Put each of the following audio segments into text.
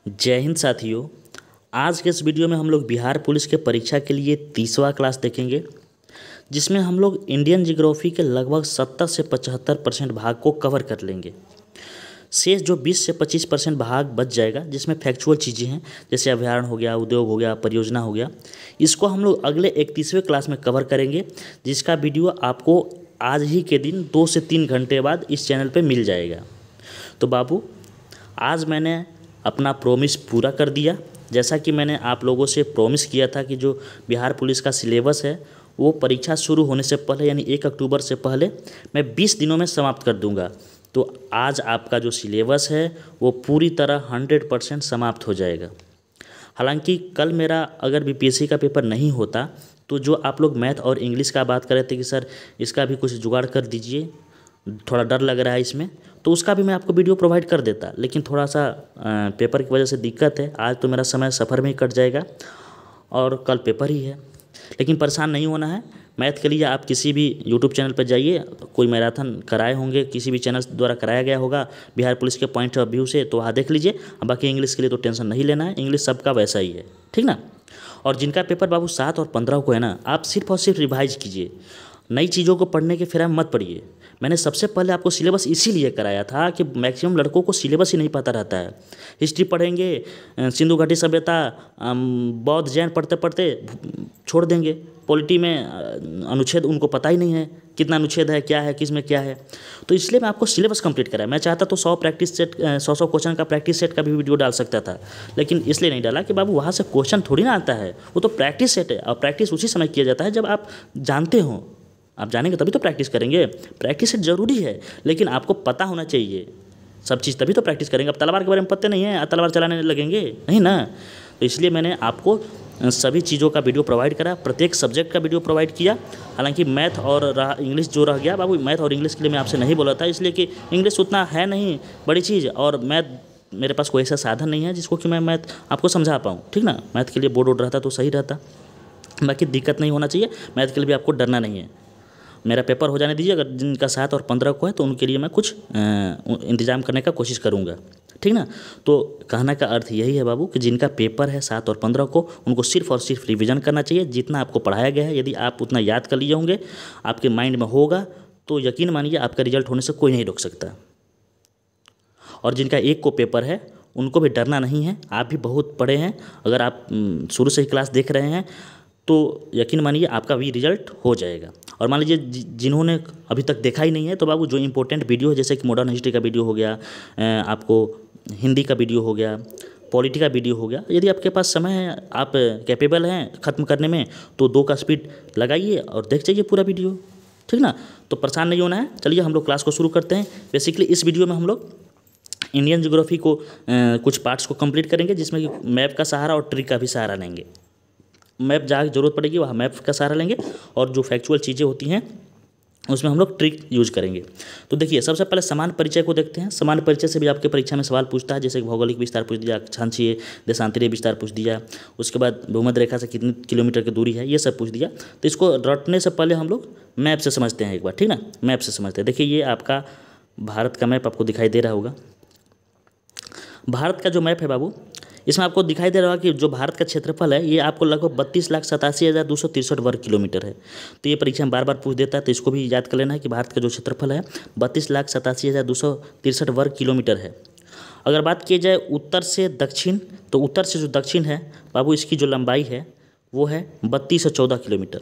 जय हिंद साथियों। आज के इस वीडियो में हम लोग बिहार पुलिस के परीक्षा के लिए 30वां क्लास देखेंगे, जिसमें हम लोग इंडियन ज्योग्राफी के लगभग 70 से 75% भाग को कवर कर लेंगे। शेष जो 20 से 25% भाग बच जाएगा, जिसमें फैक्चुअल चीज़ें हैं जैसे अभ्यारण्य हो गया, उद्योग हो गया, परियोजना हो गया, इसको हम लोग अगले 31वें क्लास में कवर करेंगे, जिसका वीडियो आपको आज ही के दिन 2 से 3 घंटे बाद इस चैनल पे मिल जाएगा। तो बाबू, आज मैंने अपना प्रॉमिस पूरा कर दिया। जैसा कि मैंने आप लोगों से प्रॉमिस किया था कि जो बिहार पुलिस का सिलेबस है वो परीक्षा शुरू होने से पहले यानी 1 अक्टूबर से पहले मैं 20 दिनों में समाप्त कर दूंगा। तो आज आपका जो सिलेबस है वो पूरी तरह 100% समाप्त हो जाएगा। हालांकि कल मेरा अगर बीपीएससी का पेपर नहीं होता तो जो आप लोग मैथ और इंग्लिश का बात कर रहे थे कि सर इसका भी कुछ जुगाड़ कर दीजिए, थोड़ा डर लग रहा है इसमें, तो उसका भी मैं आपको वीडियो प्रोवाइड कर देता, लेकिन थोड़ा सा पेपर की वजह से दिक्कत है। आज तो मेरा समय सफ़र में ही कट जाएगा और कल पेपर ही है। लेकिन परेशान नहीं होना है। मैथ के लिए आप किसी भी यूट्यूब चैनल पर जाइए, कोई मैराथन कराए होंगे, किसी भी चैनल द्वारा कराया गया होगा बिहार पुलिस के पॉइंट ऑफ व्यू से, तो वहाँ देख लीजिए। बाकी इंग्लिश के लिए तो टेंशन नहीं लेना है, इंग्लिश सबका वैसा ही है, ठीक ना। और जिनका पेपर बाबू 7 और 15 को है ना, आप सिर्फ और सिर्फ रिवाइज कीजिए, नई चीज़ों को पढ़ने के फिर मत पढ़िए। मैंने सबसे पहले आपको सिलेबस इसीलिए कराया था कि मैक्सिमम लड़कों को सिलेबस ही नहीं पता रहता है। हिस्ट्री पढ़ेंगे, सिंधु घाटी सभ्यता, बौद्ध जैन पढ़ते पढ़ते छोड़ देंगे। पॉलिटी में अनुच्छेद उनको पता ही नहीं है, कितना अनुच्छेद है, क्या है, किस में क्या है। तो इसलिए मैं आपको सिलेबस कंप्लीट कराया। मैं चाहता तो 100 प्रैक्टिस सेट 100 क्वेश्चन का प्रैक्टिस सेट का भी वीडियो डाल सकता था, लेकिन इसलिए नहीं डाला कि बाबू वहाँ से क्वेश्चन थोड़ी ना आता है, वो तो प्रैक्टिस सेट है। और प्रैक्टिस उसी समय किया जाता है जब आप जानते हो। आप जानेंगे तभी तो प्रैक्टिस करेंगे। प्रैक्टिस सेट जरूरी है, लेकिन आपको पता होना चाहिए सब चीज़, तभी तो प्रैक्टिस करेंगे। अब तलवार के बारे में पता नहीं है, तलवार चलाने लगेंगे नहीं ना। तो इसलिए मैंने आपको सभी चीज़ों का वीडियो प्रोवाइड करा, प्रत्येक सब्जेक्ट का वीडियो प्रोवाइड किया। हालांकि मैथ और इंग्लिश जो रह गया बाबू, मैथ और इंग्लिश के लिए मैं आपसे नहीं बोला था, इसलिए कि इंग्लिश उतना है नहीं बड़ी चीज़, और मैथ मेरे पास कोई ऐसा साधन नहीं है जिसको कि मैं मैथ आपको समझा पाऊँ, ठीक ना। मैथ के लिए बोर्ड वोर्ड रहता तो सही रहता। बाकी दिक्कत नहीं होना चाहिए, मैथ के लिए भी आपको डरना नहीं है। मेरा पेपर हो जाने दीजिए। अगर जिनका 7 और 15 को है तो उनके लिए मैं कुछ इंतज़ाम करने का कोशिश करूँगा, ठीक ना। तो कहने का अर्थ यही है बाबू कि जिनका पेपर है 7 और 15 को, उनको सिर्फ और सिर्फ रिवीजन करना चाहिए। जितना आपको पढ़ाया गया है यदि आप उतना याद कर लिए होंगे, आपके माइंड में होगा, तो यकीन मानिए आपका रिजल्ट होने से कोई नहीं रोक सकता। और जिनका 1 को पेपर है उनको भी डरना नहीं है। आप भी बहुत पढ़े हैं, अगर आप शुरू से ही क्लास देख रहे हैं तो यकीन मानिए आपका भी रिजल्ट हो जाएगा। और मान लीजिए जिन्होंने अभी तक देखा ही नहीं है, तो बाबू जो इंपॉर्टेंट वीडियो है, जैसे कि मॉडर्न हिस्ट्री का वीडियो हो गया, आपको हिंदी का वीडियो हो गया, पॉलिटी का वीडियो हो गया, यदि आपके पास समय है, आप कैपेबल हैं ख़त्म करने में, तो 2 का स्पीड लगाइए और देख जाइए पूरा वीडियो, ठीक ना। तो परेशान नहीं होना है। चलिए हम लोग क्लास को शुरू करते हैं। बेसिकली इस वीडियो में हम लोग इंडियन ज्योग्राफी को कुछ पार्ट्स को कंप्लीट करेंगे, जिसमें कि मैप का सहारा और ट्रिक का भी सहारा लेंगे। मैप जहाँ ज़रूरत पड़ेगी वहाँ मैप का सहारा लेंगे, और जो फैक्चुअल चीज़ें होती हैं उसमें हम लोग ट्रिक यूज करेंगे। तो देखिए, सबसे पहले समान परिचय को देखते हैं। समान परिचय से भी आपके परीक्षा में सवाल पूछता है, जैसे कि भौगोलिक विस्तार पूछ दिया, अक्षांशीय देशांतरीय विस्तार पूछ दिया, उसके बाद भूमध्य रेखा से कितनी किलोमीटर की दूरी है, ये सब पूछ दिया। तो इसको रटने से पहले हम लोग मैप से समझते हैं एक बार, ठीक ना। मैप से समझते हैं। देखिए, ये आपका भारत का मैप आपको दिखाई दे रहा होगा। भारत का जो मैप है बाबू, इसमें आपको दिखाई दे रहा है कि जो भारत का क्षेत्रफल है ये आपको लगभग 32,87,263 वर्ग किलोमीटर है। तो ये परीक्षा में बार बार पूछ देता है, तो इसको भी याद कर लेना है कि भारत का जो क्षेत्रफल है 32,87,263 वर्ग किलोमीटर है। अगर बात की जाए उत्तर से दक्षिण, तो उत्तर से जो दक्षिण है बाबू, इसकी जो लंबाई है वो है 3214 किलोमीटर,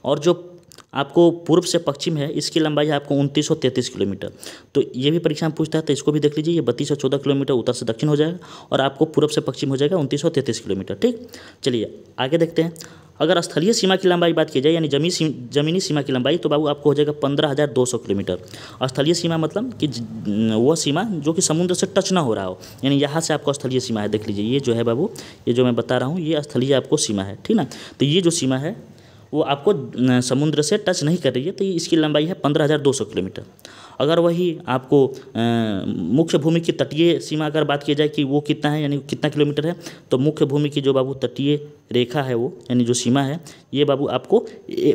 और जो आपको पूर्व से पश्चिम है इसकी लंबाई है आपको 2933 किलोमीटर। तो ये भी परीक्षा में पूछता है, तो इसको भी देख लीजिए। ये 3214 किलोमीटर उत्तर से दक्षिण हो जाएगा, और आपको पूर्व से पश्चिम हो जाएगा 2933 किलोमीटर, ठीक। चलिए आगे देखते हैं। अगर स्थलीय सीमा की लंबाई बात की जाए, यानी जमीनी सीमा की लंबाई, तो बाबू आपको हो जाएगा 15,200 किलोमीटर। स्थलीय सीमा मतलब कि वह सीमा जो कि समुद्र से टच ना हो रहा हो, यानी यहाँ से आपको स्थलीय सीमा है। देख लीजिए, ये जो है बाबू, ये जो मैं बता रहा हूँ, ये स्थलीय आपको सीमा है, ठीक ना। तो ये जो सीमा है वो आपको समुद्र से टच नहीं कर रही है, तो इसकी लंबाई है 15,200 किलोमीटर। अगर वही आपको मुख्य भूमि की तटीय सीमा अगर बात की जाए कि वो कितना है, यानी कितना किलोमीटर है, तो मुख्य भूमि की जो बाबू तटीय रेखा है वो, यानी जो सीमा है, ये बाबू आपको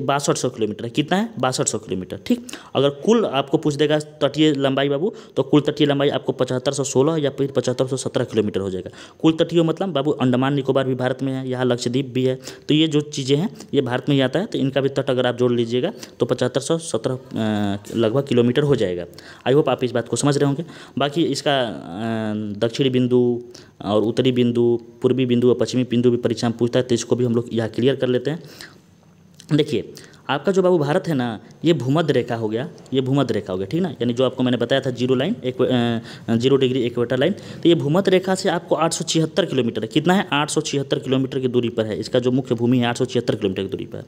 6200 किलोमीटर है। कितना है? 6200 किलोमीटर। ठीक। अगर कुल आपको पूछ देगा तटीय लंबाई बाबू, तो कुल तटीय लंबाई आपको 7516 या फिर 7517 किलोमीटर हो जाएगा। कुल तटीय मतलब बाबू अंडमान निकोबार भी भारत में है, यहाँ लक्षद्वीप भी है, तो ये जो चीज़ें हैं ये भारत में ही आता है, तो इनका भी तट अगर आप जोड़ लीजिएगा तो 7517 लगभग किलोमीटर हो जाएगा। आई होप आप इस बात को समझ रहे होंगे। बाकी इसका दक्षिणी बिंदु और उत्तरी बिंदु, पूर्वी बिंदु और पश्चिमी बिंदु भी परीक्षा में पूछता है, तो इसको भी हम लोग यहाँ क्लियर कर लेते हैं। देखिए आपका जो बाबू भारत है ना, ये भूमध्य रेखा हो गया, ये भूमध्य रेखा हो गया, ठीक ना, यानी जो आपको मैंने बताया था 0 लाइन 0 डिग्री इक्वेटर लाइन, तो ये भूमध्य रेखा से आपको 876 किलोमीटर है। कितना है? 876 किलोमीटर की दूरी पर है। इसका जो मुख्य भूमि है 876 किलोमीटर की दूरी पर है।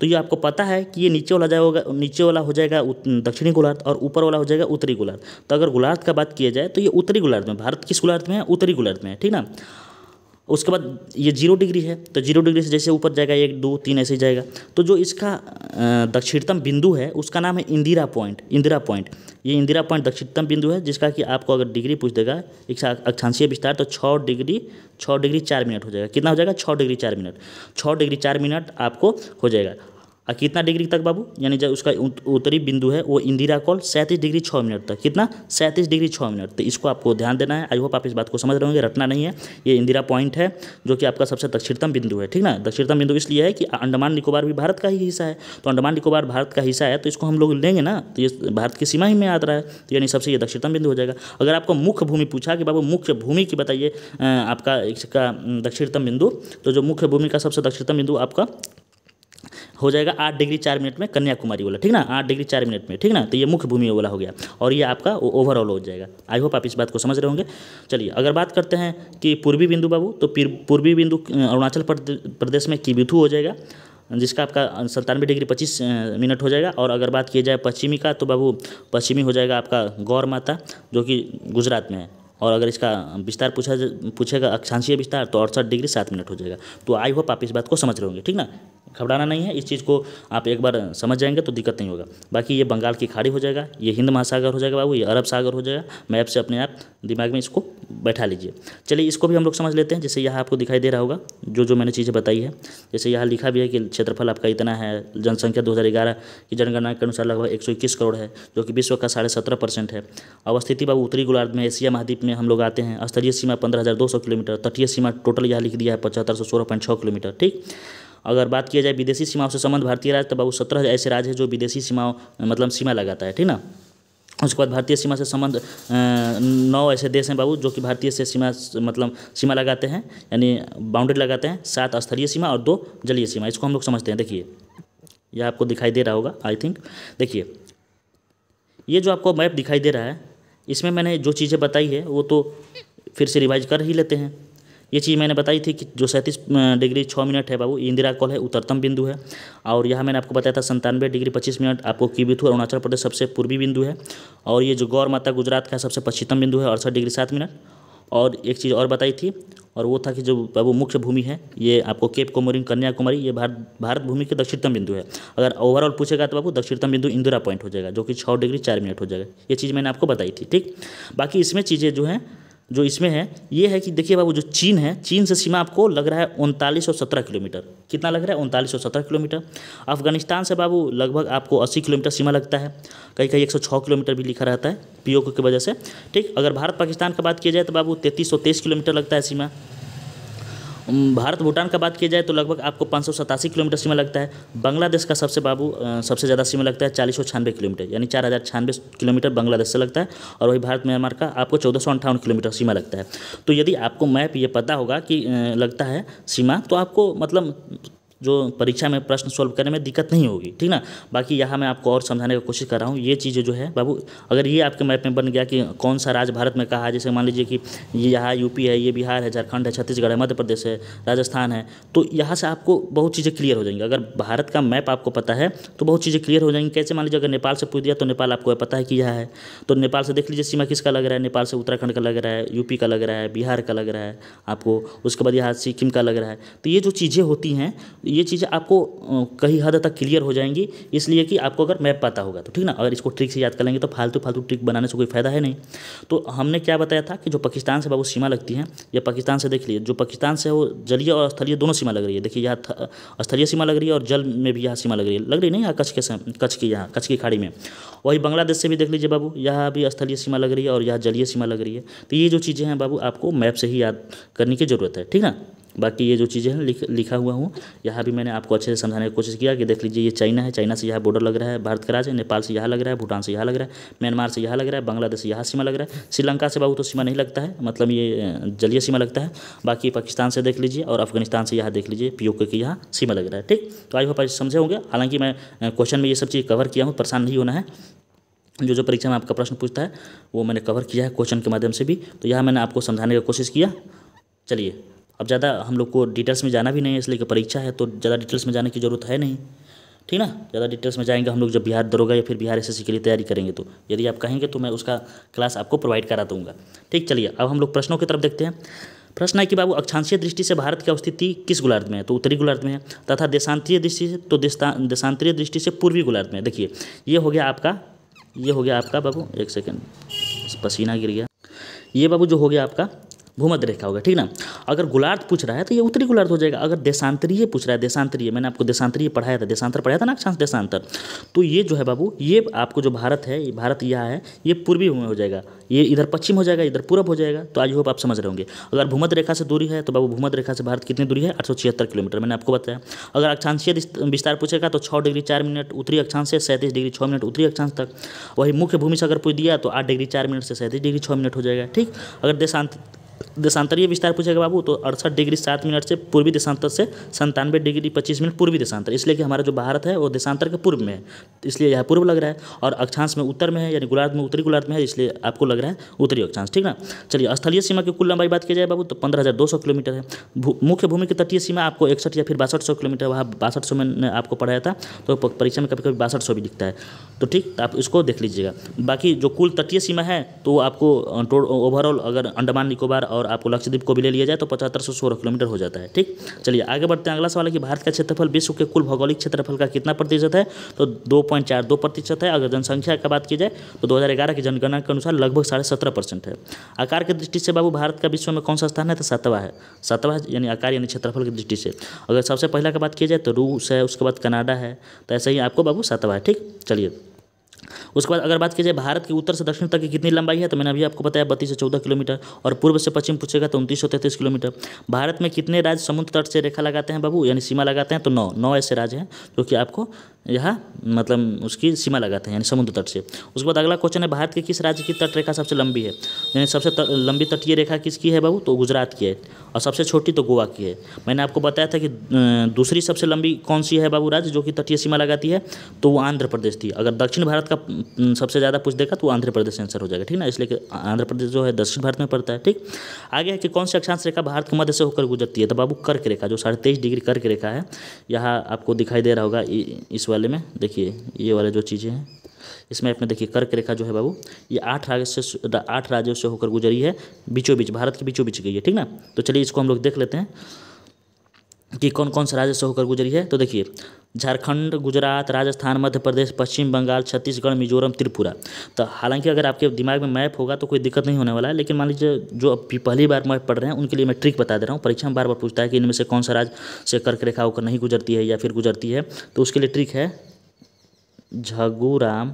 तो ये आपको पता है कि ये नीचे वाला जाएगा, नीचे वाला हो जाएगा दक्षिणी गोलार्ध और ऊपर वाला हो जाएगा उत्तरी गोलार्ध। तो अगर गोलार्ध का बात किया जाए तो ये उत्तरी गोलार्ध में, भारत किस गोलार्ध में है? उत्तरी गोलार्ध में है, ठीक ना। उसके बाद ये 0 डिग्री है, तो 0 डिग्री से जैसे ऊपर जाएगा 1 2 3 ऐसे ही जाएगा। तो जो इसका दक्षिणतम बिंदु है उसका नाम है इंदिरा पॉइंट। इंदिरा पॉइंट, ये इंदिरा पॉइंट दक्षिणतम बिंदु है, जिसका कि आपको अगर डिग्री पूछ देगा एक अक्षांशीय विस्तार, तो 6 डिग्री 4 मिनट हो जाएगा। कितना हो जाएगा? 6 डिग्री 4 मिनट। 6 डिग्री 4 मिनट आपको हो जाएगा। और कितना डिग्री तक बाबू, यानी जब उसका उत्तरी बिंदु है वो इंदिरा कोण 37 डिग्री 6 मिनट तक। कितना? 37 डिग्री 6 मिनट। तो इसको आपको ध्यान देना है। आई होप आप इस बात को समझ रहे होंगे, रटना नहीं है। ये इंदिरा पॉइंट है जो कि आपका सबसे दक्षिणतम बिंदु है, ठीक ना। दक्षिणतम बिंदु इसलिए है कि अंडमान निकोबार भी भारत का ही हिस्सा है, तो अंडमान निकोबार भारत का हिस्सा है, तो इसको हम लोग लेंगे ना, तो ये भारत की सीमा ही में आता है, तो यानी सबसे ये दक्षिणतम बिंदु हो जाएगा। अगर आपको मुख्य भूमि पूछा कि बाबू मुख्य भूमि की बताइए आपका इसका दक्षिणतम बिंदु, तो जो मुख्य भूमि का सबसे दक्षिणतम बिंदु आपका हो जाएगा 8 डिग्री 4 मिनट में कन्याकुमारी वाला, ठीक ना, 8 डिग्री 4 मिनट में, ठीक ना। तो ये मुख्य भूमि वाला हो गया और ये आपका ओवरऑल हो जाएगा। आई होप आप इस बात को समझ रहे होंगे। चलिए अगर बात करते हैं कि पूर्वी बिंदु बाबू, तो पूर्वी बिंदु अरुणाचल प्रदेश में किबिथु हो जाएगा, जिसका आपका 97 डिग्री 25 मिनट हो जाएगा। और अगर बात की जाए पश्चिमी का, तो बाबू पश्चिमी हो जाएगा आपका गौर माता, जो कि गुजरात में है। और अगर इसका विस्तार पूछेगा अक्षांशीय विस्तार, तो 68 डिग्री 7 मिनट हो जाएगा। तो आई होप आप इस बात को समझ रहे होंगे, ठीक ना। घबराना नहीं है, इस चीज़ को आप एक बार समझ जाएंगे तो दिक्कत नहीं होगा। बाकी ये बंगाल की खाड़ी हो जाएगा, ये हिंद महासागर हो जाएगा बाबू, ये अरब सागर हो जाएगा। मैप से अपने आप दिमाग में इसको बैठा लीजिए। चलिए इसको भी हम लोग समझ लेते हैं। जैसे यहाँ आपको दिखाई दे रहा होगा जो मैंने चीज़ें बताई है, जैसे यहाँ लिखा भी है कि क्षेत्रफल आपका इतना है, जनसंख्या 2011 की जनगणना के अनुसार लगभग 121 करोड़ है, जो कि विश्व का 17.5% है। अवस्थिति बाबू उत्तरी गोलार्ध में, एशिया महाद्वीप में हम लोग आते हैं। स्तरीय सीमा 15,200 किलोमीटर, तटीय सीमा टोटल यहाँ लिख दिया है 7516.6 किलोमीटर, ठीक। अगर बात किया जाए विदेशी सीमाओं से संबंध भारतीय राज्य, तो बाबू 17 ऐसे राज्य हैं जो विदेशी सीमाओं मतलब सीमा लगाता है, ठीक ना। उसके बाद भारतीय सीमा से संबंध 9 ऐसे देश हैं बाबू जो कि भारतीय से सीमा मतलब सीमा लगाते हैं, यानी बाउंड्री लगाते हैं। 7 स्थलीय सीमा और 2 जलीय सीमा, इसको हम लोग समझते हैं। देखिए यह आपको दिखाई दे रहा होगा आई थिंक। देखिए ये जो आपको मैप दिखाई दे रहा है, इसमें मैंने जो चीज़ें बताई है वो तो फिर से रिवाइज कर ही लेते हैं। ये चीज़ मैंने बताई थी कि जो 37 डिग्री 6 मिनट है बाबू, इंदिरा कोण है, उत्तरतम बिंदु है। और यहाँ मैंने आपको बताया था 97 डिग्री 25 मिनट आपको किबिथु अरुणाचल प्रदेश सबसे पूर्वी बिंदु है। और ये जो गौर माता गुजरात का सबसे पश्चिमतम बिंदु है, 68 डिग्री 7 मिनट। और एक चीज़ और बताई थी, और वो था कि जो बाबू मुख्य भूमि है ये आपको केप कोमोरिन कन्याकुमारी, ये भारत भूमि के दक्षिणतम बिंदु है। अगर ओवरऑल पूछेगा तो बाबू दक्षिणतम बिंदु इंदिरा पॉइंट हो जाएगा, जो कि 6 डिग्री 4 मिनट हो जाएगा। ये चीज़ मैंने आपको बताई थी, ठीक। बाकी इसमें चीज़ें जो हैं जो इसमें है ये है कि देखिए बाबू जो चीन है, चीन से सीमा आपको लग रहा है 3917 किलोमीटर। कितना लग रहा है? 3917 किलोमीटर। अफगानिस्तान से बाबू लगभग आपको 80 किलोमीटर सीमा लगता है, कहीं कहीं 106 किलोमीटर भी लिखा रहता है पीओके की वजह से, ठीक। अगर भारत पाकिस्तान का बात किया जाए तो बाबू 3323 किलोमीटर लगता है सीमा। भारत भूटान का बात किया जाए तो लगभग आपको 587 किलोमीटर सीमा लगता है। बांग्लादेश का सबसे बाबू सबसे ज़्यादा सीमा लगता है 4096 किलोमीटर, यानी 4096 किलोमीटर बांग्लादेश से लगता है। और वही भारत म्यांमार का आपको 1458 किलोमीटर सीमा लगता है। तो यदि आपको मैप ये पता होगा कि लगता है सीमा, तो आपको मतलब जो परीक्षा में प्रश्न सॉल्व करने में दिक्कत नहीं होगी, ठीक ना। बाकी यहाँ मैं आपको और समझाने की कोशिश कर रहा हूँ। ये चीज़ें जो है बाबू, अगर ये आपके मैप में बन गया कि कौन सा राज्य भारत में कहाँ है, जैसे मान लीजिए कि ये यहाँ यूपी है, ये बिहार है, झारखंड है, छत्तीसगढ़ है, मध्य प्रदेश है, राजस्थान है, तो यहाँ से आपको बहुत चीज़ें क्लियर हो जाएंगी। अगर भारत का मैप आपको पता है तो बहुत चीज़ें क्लियर हो जाएंगी। कैसे? मान लीजिए अगर नेपाल से पूछ दिया तो नेपाल आपको पता है कि यहाँ है, तो नेपाल से देख लीजिए सीमा किसका लग रहा है। नेपाल से उत्तराखंड का लग रहा है, यूपी का लग रहा है, बिहार का लग रहा है आपको, उसके बाद यहाँ सिक्किम का लग रहा है। तो ये जो चीज़ें होती हैं ये चीज़ें आपको कहीं हद तक क्लियर हो जाएंगी, इसलिए कि आपको अगर मैप पता होगा तो ठीक ना। अगर इसको ट्रिक से याद कर लेंगे तो फालतू फालतू ट्रिक बनाने से कोई फायदा है नहीं। तो हमने क्या बताया था कि जो पाकिस्तान से बाबू सीमा लगती है, या पाकिस्तान से देख लीजिए, जो पाकिस्तान से वो जलीय और स्थलीय दोनों सीमा लग रही है। देखिए यहाँ स्थलीय सीमा लग रही है और जल में भी यहाँ सीमा लग रही नहीं, यहाँ कच्छ की खाड़ी में। वही बांग्लादेश से भी देख लीजिए बाबू, यहाँ भी स्थलीय सीमा लग रही है और यहाँ जलीय सीमा लग रही है। तो ये जो चीज़ें हैं बाबू आपको मैप से ही याद करने की ज़रूरत है, ठीक ना। बाकी ये जो चीज़ें हैं लिखा हुआ हूँ, यहाँ भी मैंने आपको अच्छे से समझाने की कोशिश किया कि देख लीजिए ये चाइना है, चाइना से यहाँ बॉर्डर लग रहा है भारत का राज्य, नेपाल से यहाँ लग रहा है, भूटान से यहाँ लग रहा है, म्यांमार से यहाँ लग रहा है, बांग्लादेश से यहाँ सीमा लग रहा है, श्रीलंका से बाबू तो सीमा नहीं लगता है, मतलब ये जलीय सीमा लगता है। बाकी पाकिस्तान से देख लीजिए और अफगानिस्तान से यहाँ देख लीजिए POK की यहाँ सीमा लग रहा है, ठीक। तो आई होप आप समझे होंगे। हालांकि मैं क्वेश्चन में ये सब चीज़ कवर किया हूँ, परेशान नहीं होना है। जो परीक्षा में आपका प्रश्न पूछता है वो मैंने कवर किया है क्वेश्चन के माध्यम से भी, तो यहाँ मैंने आपको समझाने की कोशिश किया। चलिए अब ज़्यादा हम लोग को डिटेल्स में जाना भी नहीं है, इसलिए कि परीक्षा है तो ज़्यादा डिटेल्स में जाने की ज़रूरत है नहीं, ठीक ना। ज़्यादा डिटेल्स में जाएंगे हम लोग जब बिहार दरोगा या फिर बिहार SSC के लिए तैयारी करेंगे, तो यदि आप कहेंगे तो मैं उसका क्लास आपको प्रोवाइड करा दूँगा, ठीक। चलिए अब हम लोग प्रश्नों की तरफ देखते हैं। प्रश्न है कि बाबू अक्षांशीय दृष्टि से भारत की अवस्थिति किस गोलार्ध में है, तो उत्तरी गोलार्ध में है, तथा देशांतरीय दृष्टि से तो देशांतरीय दृष्टि से पूर्वी गोलार्ध में है। देखिए ये हो गया आपका बाबू, एक सेकेंड पसीना गिर गया, ये बाबू जो हो गया आपका भूमध्य रेखा होगा, ठीक ना। अगर गोलार्ध पूछ रहा है तो ये उत्तरी गोलार्ध हो जाएगा। अगर देशांतरीय पूछ रहा है, देशांतरीय मैंने आपको देशांतरीय पढ़ाया था, देशांतर पढ़ाया था ना, अक्षांश देशांतर, तो ये जो है बाबू ये आपको जो भारत है, भारत यहाँ है, ये पूर्वी में हो जाएगा, ये इधर पश्चिम हो जाएगा, इधर पूरब हो जाएगा। तो आई होप आप समझ रहे होंगे। अगर भूमध्य रेखा से दूरी है तो बाबू भूमध्य रेखा से भारत कितनी दूरी है, 876 किलोमीटर, मैंने आपको बताया। अगर अक्षांशीय विस्तार पूछेगा तो 6 डिग्री 4 मिनट उत्तरी अक्षांश से 37 डिग्री 6 मिनट उत्तरी अक्षांश तक। वही मुख्य भूमि से अगर पूछ दिया तो 8 डिग्री 4 मिनट से 37 डिग्री 6 मिनट हो जाएगा, ठीक। अगर देशांतरीय विस्तार पूछेगा बाबू तो 68 डिग्री 7 मिनट से पूर्वी देशांतर से 97 डिग्री 25 मिनट पूर्वी देशांतर, इसलिए कि हमारा जो भारत है वो देशांतर के पूर्व में है, इसलिए यह पूर्व लग रहा है। और अक्षांश में उत्तर में है, यानी गोलार्ध में उत्तरी गोलार्ध में है, इसलिए आपको लग रहा है उत्तरी अक्षांश, ठीक ना। चलिए स्थलीय सीमा की कुल लंबाई बात की जाए बाबू तो 15,200 किलोमीटर है। मुख्य भूमि की तटीय सीमा आपको 61 या फिर 6200 किलोमीटर, वहाँ 6200 मैंने आपको पढ़ाया था, तो परीक्षा में कभी कभी 6200 भी दिखता है, तो ठीक, आप इसको देख लीजिएगा। बाकी जो कुल तटीय सीमा है तो आपको ओवरऑल अगर अंडमान निकोबार और आपको लक्षद्वीप को भी ले लिया जाए तो 7516 किलोमीटर हो जाता है, ठीक। चलिए आगे बढ़ते हैं। अगला सवाल है कि भारत का क्षेत्रफल विश्व के कुल भौगोलिक क्षेत्रफल का कितना प्रतिशत है, तो 2.42% है। अगर जनसंख्या का बात की जाए तो 2011 की जनगणना के अनुसार लगभग 17.5% है। आकार की दृष्टि से बाबू भारत का विश्व में कौन सा स्थान है, तो 7वां है, 7वां यानी आकार यानी क्षेत्रफल की दृष्टि से। अगर सबसे पहला का बात की जाए तो रूस है, उसके बाद कनाडा है, तो ऐसे ही आपको बाबू 7वां है, ठीक। चलिए उसके बाद अगर बात की जाए भारत की उत्तर से दक्षिण तक की कितनी लंबाई है, तो मैंने अभी आपको बताया 32 से 14 किलोमीटर, और पूर्व से पश्चिम पूछेगा तो 2933 किलोमीटर। भारत में कितने राज्य समुद्र तट से रेखा लगाते हैं बाबू, यानी सीमा लगाते हैं, तो 9 ऐसे राज्य हैं जो कि आपको यहाँ मतलब उसकी सीमा लगाते हैं, यानी समुद्र तट से। उसके बाद अगला क्वेश्चन है भारत के किस राज्य की तट रेखा सबसे लंबी है, यानी सबसे लंबी तटीय रेखा किसकी है बाबू, तो गुजरात की है, और सबसे छोटी तो गोवा की है। मैंने आपको बताया था कि दूसरी सबसे लंबी कौन सी है बाबू राज्य जो कि तटीय सीमा लगाती है, तो वो आंध्र प्रदेश थी। अगर दक्षिण भारत का सबसे ज़्यादा पूछ देगा तो आंध्र प्रदेश आंसर हो जाएगा, ठीक ना, इसलिए कि आंध्र प्रदेश जो है दक्षिण भारत में पड़ता है, ठीक। आगे है कि कौन सी अक्षांश रेखा भारत के मध्य से होकर गुजरती है, तो बाबू कर्क रेखा, जो 23.5 डिग्री कर्क रेखा है, यहाँ आपको दिखाई दे रहा होगा इस वाले में, देखिए ये वाले जो चीज़ें हैं इसमें अपने देखिए कर्क रेखा जो है बाबू ये 8 राज्यों से होकर गुजरी है, बीचों बीच भारत के बीचों बीच गई है, ठीक ना। तो चलिए इसको हम लोग देख लेते हैं कि कौन कौन से राज्य से होकर गुजरी है। तो देखिए झारखंड, गुजरात, राजस्थान, मध्य प्रदेश, पश्चिम बंगाल, छत्तीसगढ़, मिजोरम, त्रिपुरा। तो हालांकि अगर आपके दिमाग में मैप होगा तो कोई दिक्कत नहीं होने वाला है, लेकिन मान लीजिए जो अभी पहली बार मैप पढ़ रहे हैं उनके लिए मैं ट्रिक बता दे रहा हूँ। परीक्षा में बार बार पूछता है कि इनमें से कौन सा राज्य से कर्क रेखा होकर नहीं गुजरती है या फिर गुजरती है, तो उसके लिए ट्रिक है झगुराम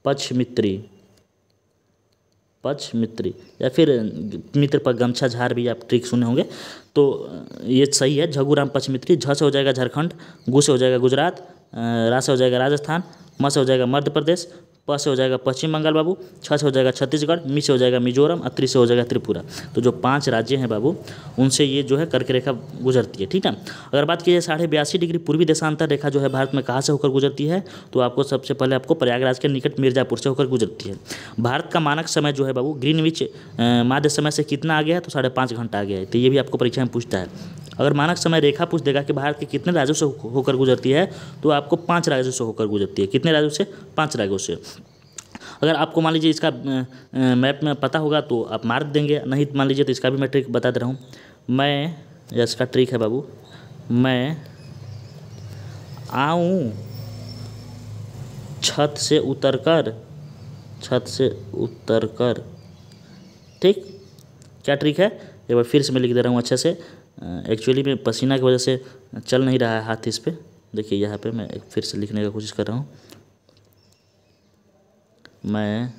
पक्षमित्री या फिर मित्र पर गमछा झार भी आप ट्रिक सुने होंगे, तो ये सही है। झगुराम पक्षमित्री। झ से हो जाएगा झारखंड, गु से हो जाएगा गुजरात, रा से हो जाएगा राजस्थान, म से हो जाएगा मध्य प्रदेश, प से हो जाएगा पश्चिम बंगाल बाबू, छ से हो जाएगा छत्तीसगढ़, मी से हो जाएगा मिजोरम, और त्रि से हो जाएगा त्रिपुरा। तो जो 5 राज्य हैं बाबू उनसे ये जो है कर्क रेखा गुजरती है, ठीक है। अगर बात की जाए 82.5 डिग्री पूर्वी देशांतर रेखा जो है भारत में कहाँ से होकर गुजरती है, तो आपको सबसे पहले आपको प्रयागराज के निकट मिर्ज़ापुर से होकर गुजरती है। भारत का मानक समय जो है बाबू ग्रीनविच माध्य समय से कितना आ गया है, तो 5.5 घंटा आ गया है। तो ये भी आपको परीक्षा में पूछता है। अगर मानक समय रेखा पूछ देगा कि भारत के कितने राज्यों से होकर गुजरती है, तो आपको 5 राज्यों से होकर गुजरती है। कितने राज्यों से, 5 राज्यों से। अगर आपको मान लीजिए इसका मैप में पता होगा तो आप मार्क देंगे, नहीं मान लीजिए तो इसका भी मैं ट्रिक बता दे रहा हूँ। मैं या इसका ट्रिक है बाबू, मैं आऊँ छत से उतरकर, ठीक। क्या ट्रिक है, एक बार फिर से मैं लिख दे रहा हूँ अच्छे से। एक्चुअली में पसीना की वजह से चल नहीं रहा है हाथ इस पर। देखिए यहाँ पे मैं फिर से लिखने का कोशिश कर रहा हूँ। मैं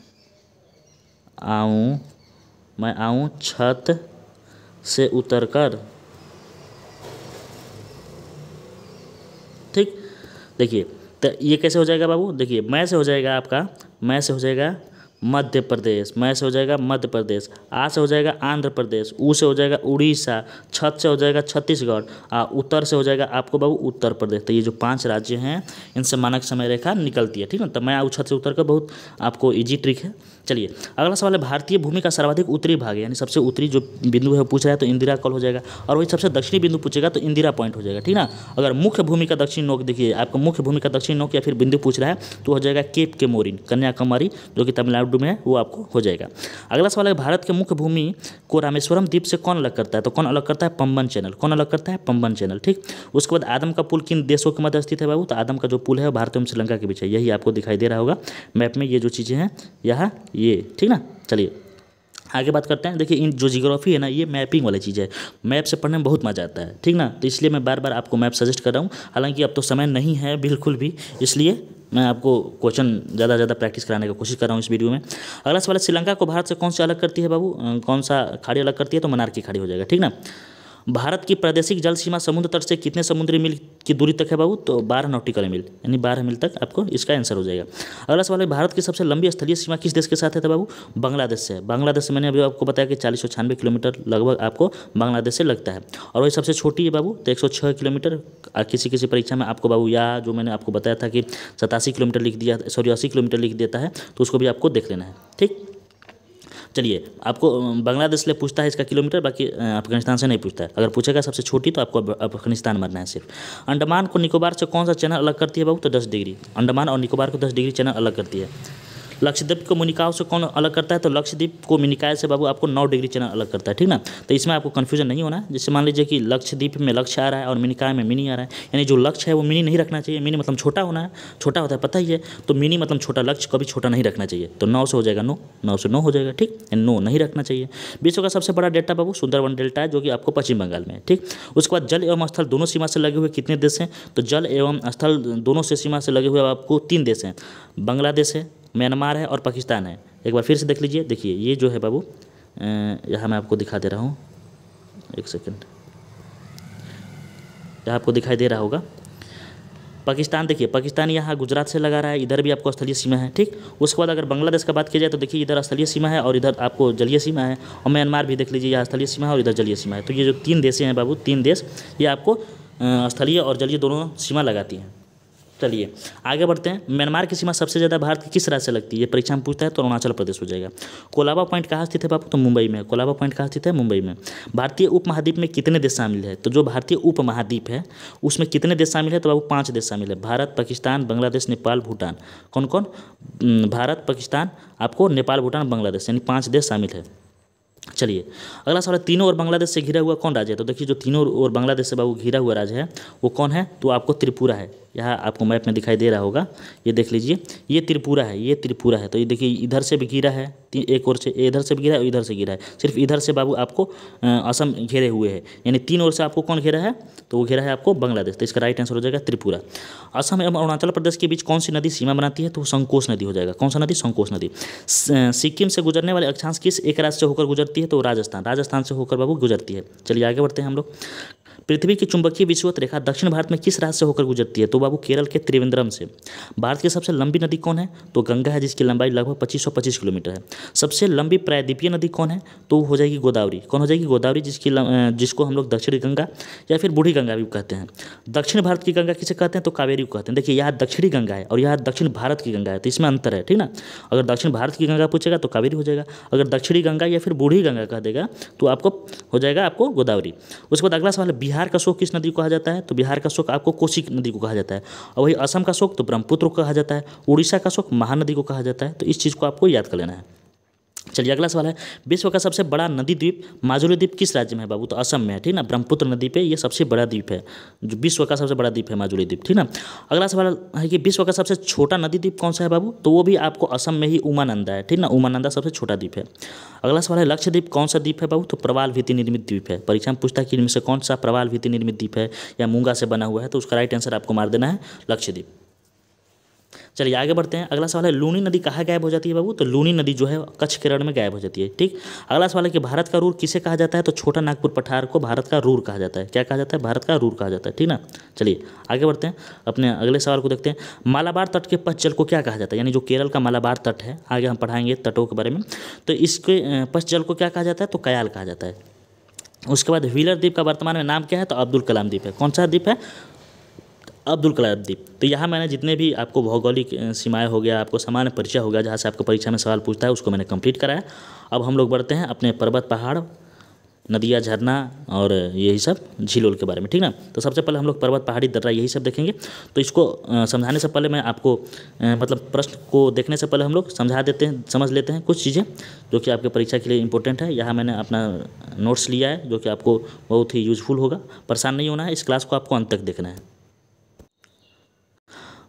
आऊँ छत से उतरकर, ठीक। देखिए तो ये कैसे हो जाएगा बाबू, देखिए मैं से हो जाएगा आपका, मैं से हो जाएगा मध्य प्रदेश, मैं से हो जाएगा मध्य प्रदेश, आ से हो जाएगा आंध्र प्रदेश, ऊ से हो जाएगा उड़ीसा, छत से हो जाएगा छत्तीसगढ़, उत्तर से हो जाएगा आपको बाबू उत्तर प्रदेश। तो ये जो 5 राज्य हैं इनसे मानक समय रेखा निकलती है, ठीक है। तो मैं आऊँ छत से उतर कर बहुत आपको ईजी ट्रिक है। चलिए अगला सवाल है, भारतीय भूमि का सर्वाधिक उत्तरी भाग है, यानी सबसे उत्तरी जो बिंदु है वो पूछ रहा है तो इंदिरा कॉल हो जाएगा, और वही सबसे दक्षिणी बिंदु पूछेगा तो इंदिरा पॉइंट हो जाएगा, ठीक ना। अगर मुख्य भूमि का दक्षिण नोक, देखिए आपको मुख्य भूमि का दक्षिण नोक या फिर बिंदु पूछ रहा है तो हो जाएगा केप के मोरिन, कन्याकुमारी, जो कि तमिलनाडु में है, वो आपको हो जाएगा। अगला सवाल है, भारत के मुख्य भूमि को रामेश्वरम द्वीप से कौन अलग करता है, तो कौन अलग करता है, पंबन चैनल। कौन अलग करता है, पंबन चैनल, ठीक। उसके बाद आदम का पुल किन देशों के मध्य स्थित है बाबू, तो आदम का जो पुल है भारत एवं श्रीलंका के बीच है, यही आपको दिखाई दे रहा होगा मैप में, ये जो चीज़ें हैं यहाँ ये, ठीक ना। चलिए आगे बात करते हैं। देखिए इन जो जियोग्राफी है ना, ये मैपिंग वाली चीज़ है, मैप से पढ़ने में बहुत मज़ा आता है, ठीक ना। तो इसलिए मैं बार बार आपको मैप सजेस्ट कर रहा हूँ, हालांकि अब तो समय नहीं है बिल्कुल भी, इसलिए मैं आपको क्वेश्चन ज़्यादा प्रैक्टिस कराने की कोशिश कर रहा हूँ इस वीडियो में। अगला सवाल है, श्रीलंका को भारत से कौन सा अलग करती है बाबू, कौन सा खाड़ी अलग करती है, तो मन्नार की खाड़ी हो जाएगा, ठीक ना। भारत की प्रादेशिक जल सीमा समुद्र तट से कितने समुद्री मील की दूरी तक है बाबू, तो 12 नॉटिकल मील, यानी 12 मील तक आपको इसका आंसर हो जाएगा। अगला सवाल है, भारत की सबसे लंबी स्थलीय सीमा किस देश के साथ है तो बाबू, बांग्लादेश से है। बांग्लादेश से मैंने अभी आपको बताया कि 4096 किलोमीटर लगभग आपको बांग्लादेश से लगता है, और वही सबसे छोटी है बाबू तो 106 किलोमीटर। किसी परीक्षा में आपको बाबू या जो मैंने आपको बताया था कि 87 किलोमीटर लिख दिया, सॉरी 80 किलोमीटर लिख देता है, तो उसको भी आपको देख लेना है, ठीक। चलिए आपको बांग्लादेश से पूछता है इसका किलोमीटर, बाकी अफगानिस्तान से नहीं पूछता है। अगर पूछेगा सबसे छोटी तो आपको अफगानिस्तान मानना है सिर्फ। अंडमान को निकोबार से कौन सा चैनल अलग करती है बाबू, तो 10 डिग्री। अंडमान और निकोबार को 10 डिग्री चैनल अलग करती है। लक्षद्वीप को मिनिकॉय से कौन अलग करता है, तो लक्षद्वीप को मिनिकॉय से बाबू आपको 9 डिग्री चैनल अलग करता है, ठीक ना। तो इसमें आपको कन्फ्यूजन नहीं होना है। जैसे मान लीजिए कि लक्षद्वीप में लक्ष्य आ रहा है और मिनिकॉय में मिनी आ रहा है, यानी जो लक्ष्य है वो मिनी नहीं रखना चाहिए, मिनी मतलब छोटा होना है, छोटा होता है पता ही है, तो मिनी मतलब छोटा, लक्ष्य कभी छोटा नहीं रखना चाहिए। तो 9 से हो जाएगा 9, 9 से 9 हो जाएगा, ठीक। 9 नहीं रखना चाहिए। विश्व का सबसे बड़ा डेल्टा बाबू सुंदरवन डेल्टा है, जो कि आपको पश्चिम बंगाल में है, ठीक। उसके बाद जल एवं स्थल दोनों सीमा से लगे हुए कितने देश हैं, तो जल एवं स्थल दोनों से सीमा से लगे हुए आपको 3 देश हैं, बांग्लादेश है, म्यांमार है और पाकिस्तान है। एक बार फिर से देख लीजिए, देखिए ये जो है बाबू यहाँ मैं आपको दिखा दे रहा हूँ, एक सेकंड, यहाँ आपको दिखाई दे रहा होगा पाकिस्तान। देखिए पाकिस्तान यहाँ गुजरात से लगा रहा है, इधर भी आपको स्थलीय सीमा है, ठीक। उसके बाद अगर बांग्लादेश का बात की जाए तो देखिए इधर स्थलीय सीमा है और इधर आपको जलीय सीमा है, और म्यांमार भी देख लीजिए यहाँ स्थलीय सीमा है और इधर जलीय सीमा है। तो ये जो 3 देश हैं बाबू, 3 देश ये आपको स्थलीय और जलीय दोनों सीमा लगाती हैं। चलिए आगे बढ़ते हैं। म्यांमार की सीमा सबसे ज़्यादा भारत की किस राज्य से लगती है, ये परीक्षा में पूछता है तो अरुणाचल प्रदेश हो जाएगा। कोलाबा पॉइंट कहाँ स्थित है बाबू, तो मुंबई में। कोलाबा पॉइंट कहाँ स्थित है, मुंबई में। भारतीय उपमहाद्वीप में कितने देश शामिल है, तो जो भारतीय उपमहाद्वीप है उसमें कितने देश शामिल है, तो बाबू 5 देश शामिल है, भारत, पाकिस्तान, बांग्लादेश, नेपाल, भूटान। कौन कौन, भारत, पाकिस्तान, आपको नेपाल, भूटान, बांग्लादेश, यानी 5 देश शामिल है। चलिए अगला सवाल है, तीनों ओर बांग्लादेश से घिरा हुआ कौन राज्य है, तो देखिए जो तीनों ओर बांग्लादेश से बाबू घिरा हुआ राज्य है वो कौन है, तो आपको त्रिपुरा है। यहाँ आपको मैप में दिखाई दे रहा होगा, ये देख लीजिए, ये त्रिपुरा है, ये त्रिपुरा है। तो ये देखिए इधर से भी घिरा है, एक ओर से इधर से भी घिरा है और इधर से घिरा है, सिर्फ इधर से बाबू आपको असम घेरे हुए है, यानी 3 ओर से आपको कौन घेरा है, तो वो घेरा है आपको बांग्लादेश। तो इसका राइट आंसर हो जाएगा त्रिपुरा। असम एवं अरुणाचल प्रदेश के बीच कौन सी नदी सीमा बनाती है, तो संकोच नदी हो जाएगा। कौन सा नदी, संकोच नदी। सिक्किम से गुजरने वाले अक्षांश किस एक राज्य से होकर गुजरती है, तो राजस्थान से होकर बाबू गुजरती है। चलिए आगे बढ़ते हैं हम लोग। पृथ्वी की चुंबकीय विषुवत रेखा दक्षिण भारत में किस राज्य से होकर गुजरती है, तो बाबू केरल के त्रिवेंद्रम से। भारत की सबसे लंबी नदी कौन है, तो गंगा है, जिसकी लंबाई लगभग 2525 किलोमीटर है। सबसे लंबी प्रायद्वीपीय नदी कौन है, तो हो जाएगी गोदावरी। कौन हो जाएगी, गोदावरी, जिसको हम लोग दक्षिणी गंगा या फिर बूढ़ी गंगा भी कहते हैं। दक्षिण भारत की गंगा किसे कहते हैं, तो कावेरी को कहते हैं। देखिए यहाँ दक्षिणी गंगा है और यहाँ दक्षिण भारत की गंगा है, तो इसमें अंतर है, ठीक ना। अगर दक्षिण भारत की गंगा पूछेगा तो कावेरी हो जाएगा, अगर दक्षिणी गंगा या फिर बूढ़ी गंगा कह देगा तो आपको हो जाएगा आपको गोदावरी। उसके बाद अगला सवाल है, बिहार का शोक किस नदी को कहा जाता है, तो बिहार का शोक आपको कोसी नदी को कहा जाता है, और वही असम का शोक तो ब्रह्मपुत्र को कहा जाता है, उड़ीसा का शोक महानदी को कहा जाता है। तो इस चीज़ को आपको याद कर लेना है। चलिए अगला सवाल है, विश्व का सबसे बड़ा नदी द्वीप माजुली द्वीप किस राज्य में है बाबू? तो असम में है, ठीक ना। ब्रह्मपुत्र नदी पे ये सबसे बड़ा द्वीप है, जो विश्व का सबसे बड़ा द्वीप है माजुली द्वीप, ठीक ना। अगला सवाल है कि विश्व का सबसे छोटा नदी द्वीप कौन सा है बाबू? तो वो भी आपको असम में ही उमानंदा है, ठीक ना। उमानंदा सबसे छोटा द्वीप है। अगला सवाल है, लक्षद्वीप कौन सा द्वीप है बाबू? तो प्रवाल भित्ति निर्मित द्वीप है। परीक्षा में पूछता है कि इनमें से कौन सा प्रवाल भित्ति निर्मित द्वीप है या मूंगा से बना हुआ है, तो उसका राइट आंसर आपको मार देना है लक्षद्वीप। चलिए आगे बढ़ते हैं। अगला सवाल है, लूनी नदी कहाँ गायब हो जाती है बाबू? तो लूनी नदी जो है कच्छ केरल में गायब हो जाती है, ठीक। अगला सवाल है कि भारत का रूर किसे कहा जाता है? तो छोटा नागपुर पठार को भारत का रूर कहा जाता है। क्या कहा जाता है? भारत का रूर कहा जाता है, ठीक ना। चलिए आगे बढ़ते हैं, अपने अगले सवाल को देखते हैं। मालाबार तट के पश्च जल को क्या कहा जाता है? यानी जो केरल का मालाबार तट है, आगे हम पढ़ाएंगे तटों के बारे में। तो इसके पश्च जल को क्या कहा जाता है? तो कयाल कहा जाता है। उसके बाद व्हीलर द्वीप का वर्तमान में नाम क्या है? तो अब्दुल कलाम द्वीप है। कौन सा द्वीप है? अब्दुल कलाम द्वीप। तो यहाँ मैंने जितने भी आपको भौगोलिक सीमाएं हो गया, आपको सामान्य परिचय हो गया, जहाँ से आपको परीक्षा में सवाल पूछता है, उसको मैंने कंप्लीट कराया। अब हम लोग बढ़ते हैं अपने पर्वत, पहाड़, नदियाँ, झरना और यही सब झीलों के बारे में, ठीक ना। तो सबसे पहले हम लोग पर्वत, पहाड़ी, दर्रा यही सब देखेंगे। तो इसको समझाने से पहले मैं आपको मतलब प्रश्न को देखने से पहले हम लोग समझ लेते हैं कुछ चीज़ें जो कि आपके परीक्षा के लिए इंपॉर्टेंट है। यहाँ मैंने अपना नोट्स लिया है जो कि आपको बहुत ही यूजफुल होगा। परेशान नहीं होना है, इस क्लास को आपको अंत तक देखना है,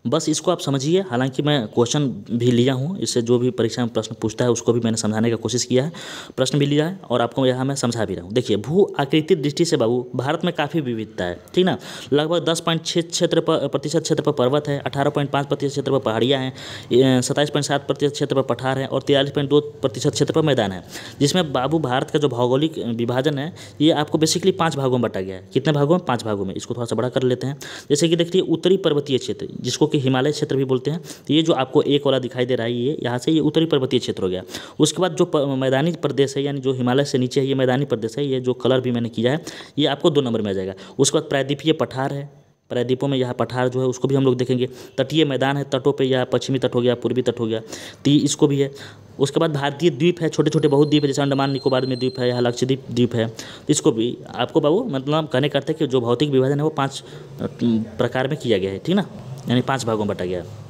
बस इसको आप समझिए। हालांकि मैं क्वेश्चन भी लिया हूँ, इससे जो भी परीक्षा में प्रश्न पूछता है उसको भी मैंने समझाने का कोशिश किया है, प्रश्न भी लिया है और आपको यहाँ मैं समझा भी रहा हूँ। देखिए, भू आकृतिक दृष्टि से बाबू भारत में काफ़ी विविधता है, ठीक ना। लगभग 10.6 प्रतिशत क्षेत्र पर पर्वत है, 18.5% क्षेत्र पर पहाड़ियाँ हैं, 27.7% क्षेत्र पर पठार है और 43.2% क्षेत्र पर मैदान है। जिसमें बाबू भारत का जो भौगोलिक विभाजन है ये आपको बेसिकली 5 भागों में बटा गया है। कितने भागों में? 5 भागों में। इसको थोड़ा सा बड़ा कर लेते हैं। जैसे कि देखिए, उत्तरी पर्वतीय क्षेत्र जिसको कि हिमालय क्षेत्र भी बोलते हैं, तो ये जो आपको एक वाला दिखाई दे रहा है ये यहाँ से ये उत्तरी पर्वतीय क्षेत्र हो गया। उसके बाद जो मैदानी प्रदेश है, यानी जो हिमालय से नीचे है ये मैदानी प्रदेश है, ये जो कलर भी मैंने किया है ये आपको 2 नंबर में आ जाएगा। उसके बाद प्रायद्वीपीय पठार है, प्रायद्वीपों में यहाँ पठार जो है उसको भी हम लोग देखेंगे। तटीय मैदान है, तटों पे या पश्चिमी तट हो गया, पूर्वी तट हो गया, तो इसको भी है। उसके बाद भारतीय द्वीप है, छोटे छोटे बहुत द्वीप है, जैसे अंडमान निकोबार में द्वीप है, यहाँ लक्षद्वीप द्वीप है, तो इसको भी आपको बाबू मतलब कहने करते हैं कि जो भौतिक विभाजन है वो 5 प्रकार में किया गया है, ठीक ना, यानी 5 भागों में बटा गया है।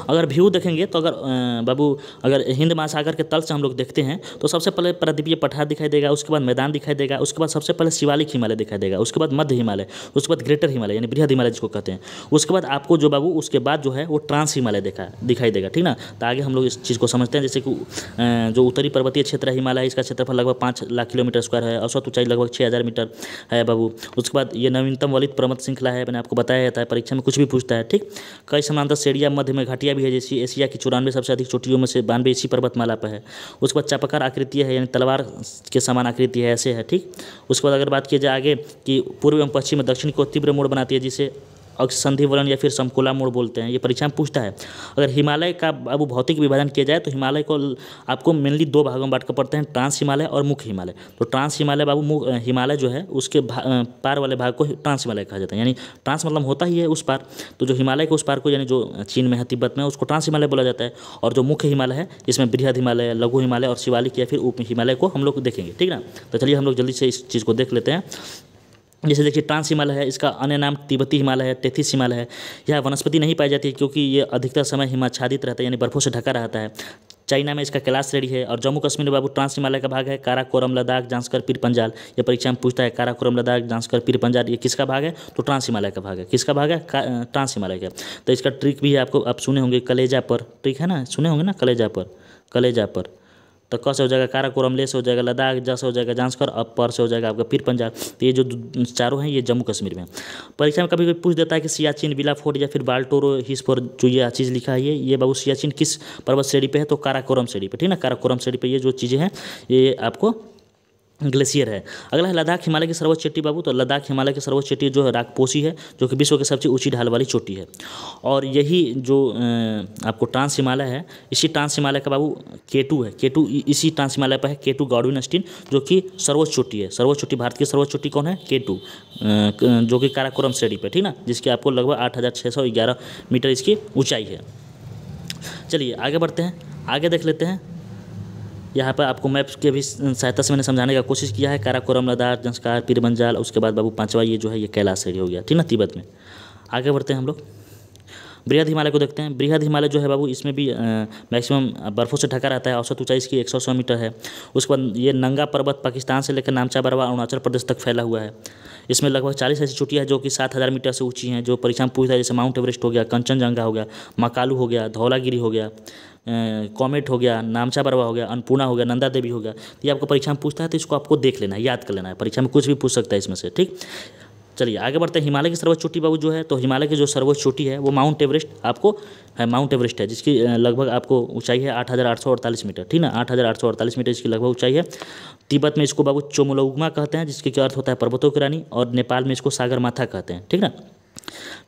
अगर व्यू देखेंगे तो बाबू अगर हिंद महासागर के तल से हम लोग देखते हैं तो सबसे पहले प्रायद्वीपीय पठार दिखाई देगा, उसके बाद मैदान दिखाई देगा, उसके बाद सबसे पहले शिवालिक हिमालय दिखाई देगा, उसके बाद मध्य हिमालय, उसके बाद ग्रेटर हिमालय यानी बृहद हिमालय जिसको कहते हैं, उसके बाद आपको जो बाबू उसके बाद जो है वो ट्रांस हिमालय दिखाई देगा, ठीक ना। तो आगे हम लोग इस चीज़ को समझते हैं। जैसे कि जो उत्तरी पर्वतीय क्षेत्र है हिमालय, इसका क्षेत्रफल लगभग 5 लाख किलोमीटर स्क्वायर है, औसत ऊंचाई लगभग 6000 मीटर है बाबू। उसके बाद ये नवीनतम वलित पर्वत श्रृंखला है, मैंने आपको बताया जाता है, परीक्षा में कुछ भी पूछता है, ठीक। कई समांतर श्रेणियां मध्य में घाटियां भी है, जैसी एशिया की 94 सबसे अधिक चोटियों में से 92 इसी पर्वतमाला पर है। उसके बाद चापाकार आकृति है, यानी तलवार के समान आकृति है, ऐसे है, ठीक। उसके बाद अगर बात की जाए आगे कि पूर्व एवं पश्चिम में दक्षिण को तीव्र मोड़ बनाती है, जिसे अक्षसंधि वलन या फिर समकोला मोड़ बोलते हैं, ये परीक्षा में पूछता है। अगर हिमालय का अब भौतिक विभाजन किया जाए तो हिमालय को आपको मेनली 2 भागों में बांट कर पड़ते हैं, ट्रांस हिमालय और मुख्य हिमालय। तो ट्रांस हिमालय बाबू हिमालय जो है उसके पार वाले भाग को ट्रांस हिमालय कहा जाता है, यानी ट्रांस मतलब होता ही है उस पार, तो जो हिमालय के उस पार को यानी जो चीन में है, तिब्बत में, उसको ट्रांस हिमालय बोला जाता है। और जो मुख्य हिमालय है इसमें बृहद हिमालय, लघु हिमालय और शिवालिक या फिर उप हिमालय को हम लोग देखेंगे, ठीक ना। तो चलिए हम लोग जल्दी से इस चीज़ को देख लेते हैं। जैसे देखिए, ट्रांस हिमालय है, इसका अन्य नाम तिब्बती हिमालय है, टेथिस हिमालय है। यह वनस्पति नहीं पाई जाती है क्योंकि ये अधिकतर समय हिमाच्छादित रहता है, यानी बर्फों से ढका रहता है। चाइना में इसका कैलाश श्रेणी है और जम्मू कश्मीर में बाबू ट्रांस हिमालय का भाग है। काराकोरम, लद्दाख, जांस्कर, पीर पंजाल, ये परीक्षा में पूछता है। काराकोरम, लद्दाख, जांस्कर, पीर पंजाल, ये किसका भाग है? तो ट्रांस हिमालय का भाग है। किसका भाग है? ट्रांस हिमालय का। तो इसका ट्रिक भी है, आपको आप सुने होंगे, कलेजा पर, ट्रिक है ना, सुने होंगे ना, कलेजा पर, कलेजा पर। तो क से हो जाएगा काराकोरम, ले से हो जाएगा लद्दाख, जा से हो जाएगा जांस्कर, अब पर से हो जाएगा आपका पीर पंजाल। तो ये जो चारों हैं ये जम्मू कश्मीर में। परीक्षा में कभी कभी पूछ देता है कि सियाचिन, बिला फोर्ट या फिर बाल्टोरो हिस्पोर, जो ये चीज़ लिखा है ये बाबू सियाचिन किस पर्वत श्रेणी पे है? तो काराकोरम श्रेणी पे, ठीक ना। काराकोरम श्रेणी पे ये जो चीज़ें हैं ये आपको ग्लेशियर है। अगला है लद्दाख हिमालय की सर्वोच्च चोटी बाबू। तो लद्दाख हिमालय की सर्वोच्च चोटी जो है राकपोशी है, जो कि विश्व की सबसे ऊंची ढाल वाली चोटी है। और यही जो आपको ट्रांस हिमालय है, इसी ट्रांस हिमालय का बाबू K2 है। K2 इसी ट्रांस हिमालय पर है, K2 गॉडविन स्टीन, जो कि सर्वोच्च चोटी है। सर्वोच्च चोटी, भारत की सर्वोच्च चोटी कौन है? K2, जो कि काराकोरम श्रेणी पर, ठीक ना, जिसकी आपको लगभग 8611 मीटर इसकी ऊँचाई है। चलिए आगे बढ़ते हैं, आगे देख लेते हैं। यहाँ पर आपको मैप के भी सहायता से मैंने समझाने का कोशिश किया है। काराकोरम, लद्दाख, जांस्कर, पीर पंजाल, उसके बाद बाबू 5वां ये जो है ये कैलाश श्रेणी हो गया, ठीक ना, तिब्बत में। आगे बढ़ते हैं हम लोग। बृहद हिमालय को देखते हैं। बृहद हिमालय जो है बाबू, इसमें भी मैक्सिमम बर्फ़ों से ढका रहता है। औसत ऊंचाई इसकी 100 मीटर है। उसके बाद ये नंगा पर्वत पाकिस्तान से लेकर नामचा बरवा अरुणाचल प्रदेश तक फैला हुआ है। इसमें लगभग 40 ऐसी चोटियाँ हैं जो कि 7000 मीटर से ऊंची हैं, जो परीक्षा में पूछता है। जैसे माउंट एवरेस्ट हो गया, कंचनजंगा हो गया, मकालू हो गया, धौलागिरी हो गया, कॉमेट हो गया, नामचा बरवा हो गया, अन्नपूर्णा हो गया, नंदा देवी हो गया। ये आपको परीक्षा में पूछता है, तो इसको आपको देख लेना है, याद कर लेना है। परीक्षा में कुछ भी पूछ सकता है इसमें से, ठीक। चलिए आगे बढ़ते हैं। हिमालय की सर्वोच्च चोटी बाबू जो है, तो हिमालय की जो सर्वोच्च चोटी है वो माउंट एवरेस्ट आपको है, माउंट एवरेस्ट है, जिसकी लगभग आपको ऊंचाई है 8848 मीटर, ठीक ना। 8848 मीटर इसकी लगभग ऊंचाई है। तिब्बत में इसको बाबू चोमोलुंगमा कहते हैं, जिसके क्या अर्थ होता है पर्वतों की रानी, और नेपाल में इसको सागर माथा कहते हैं, ठीक ना।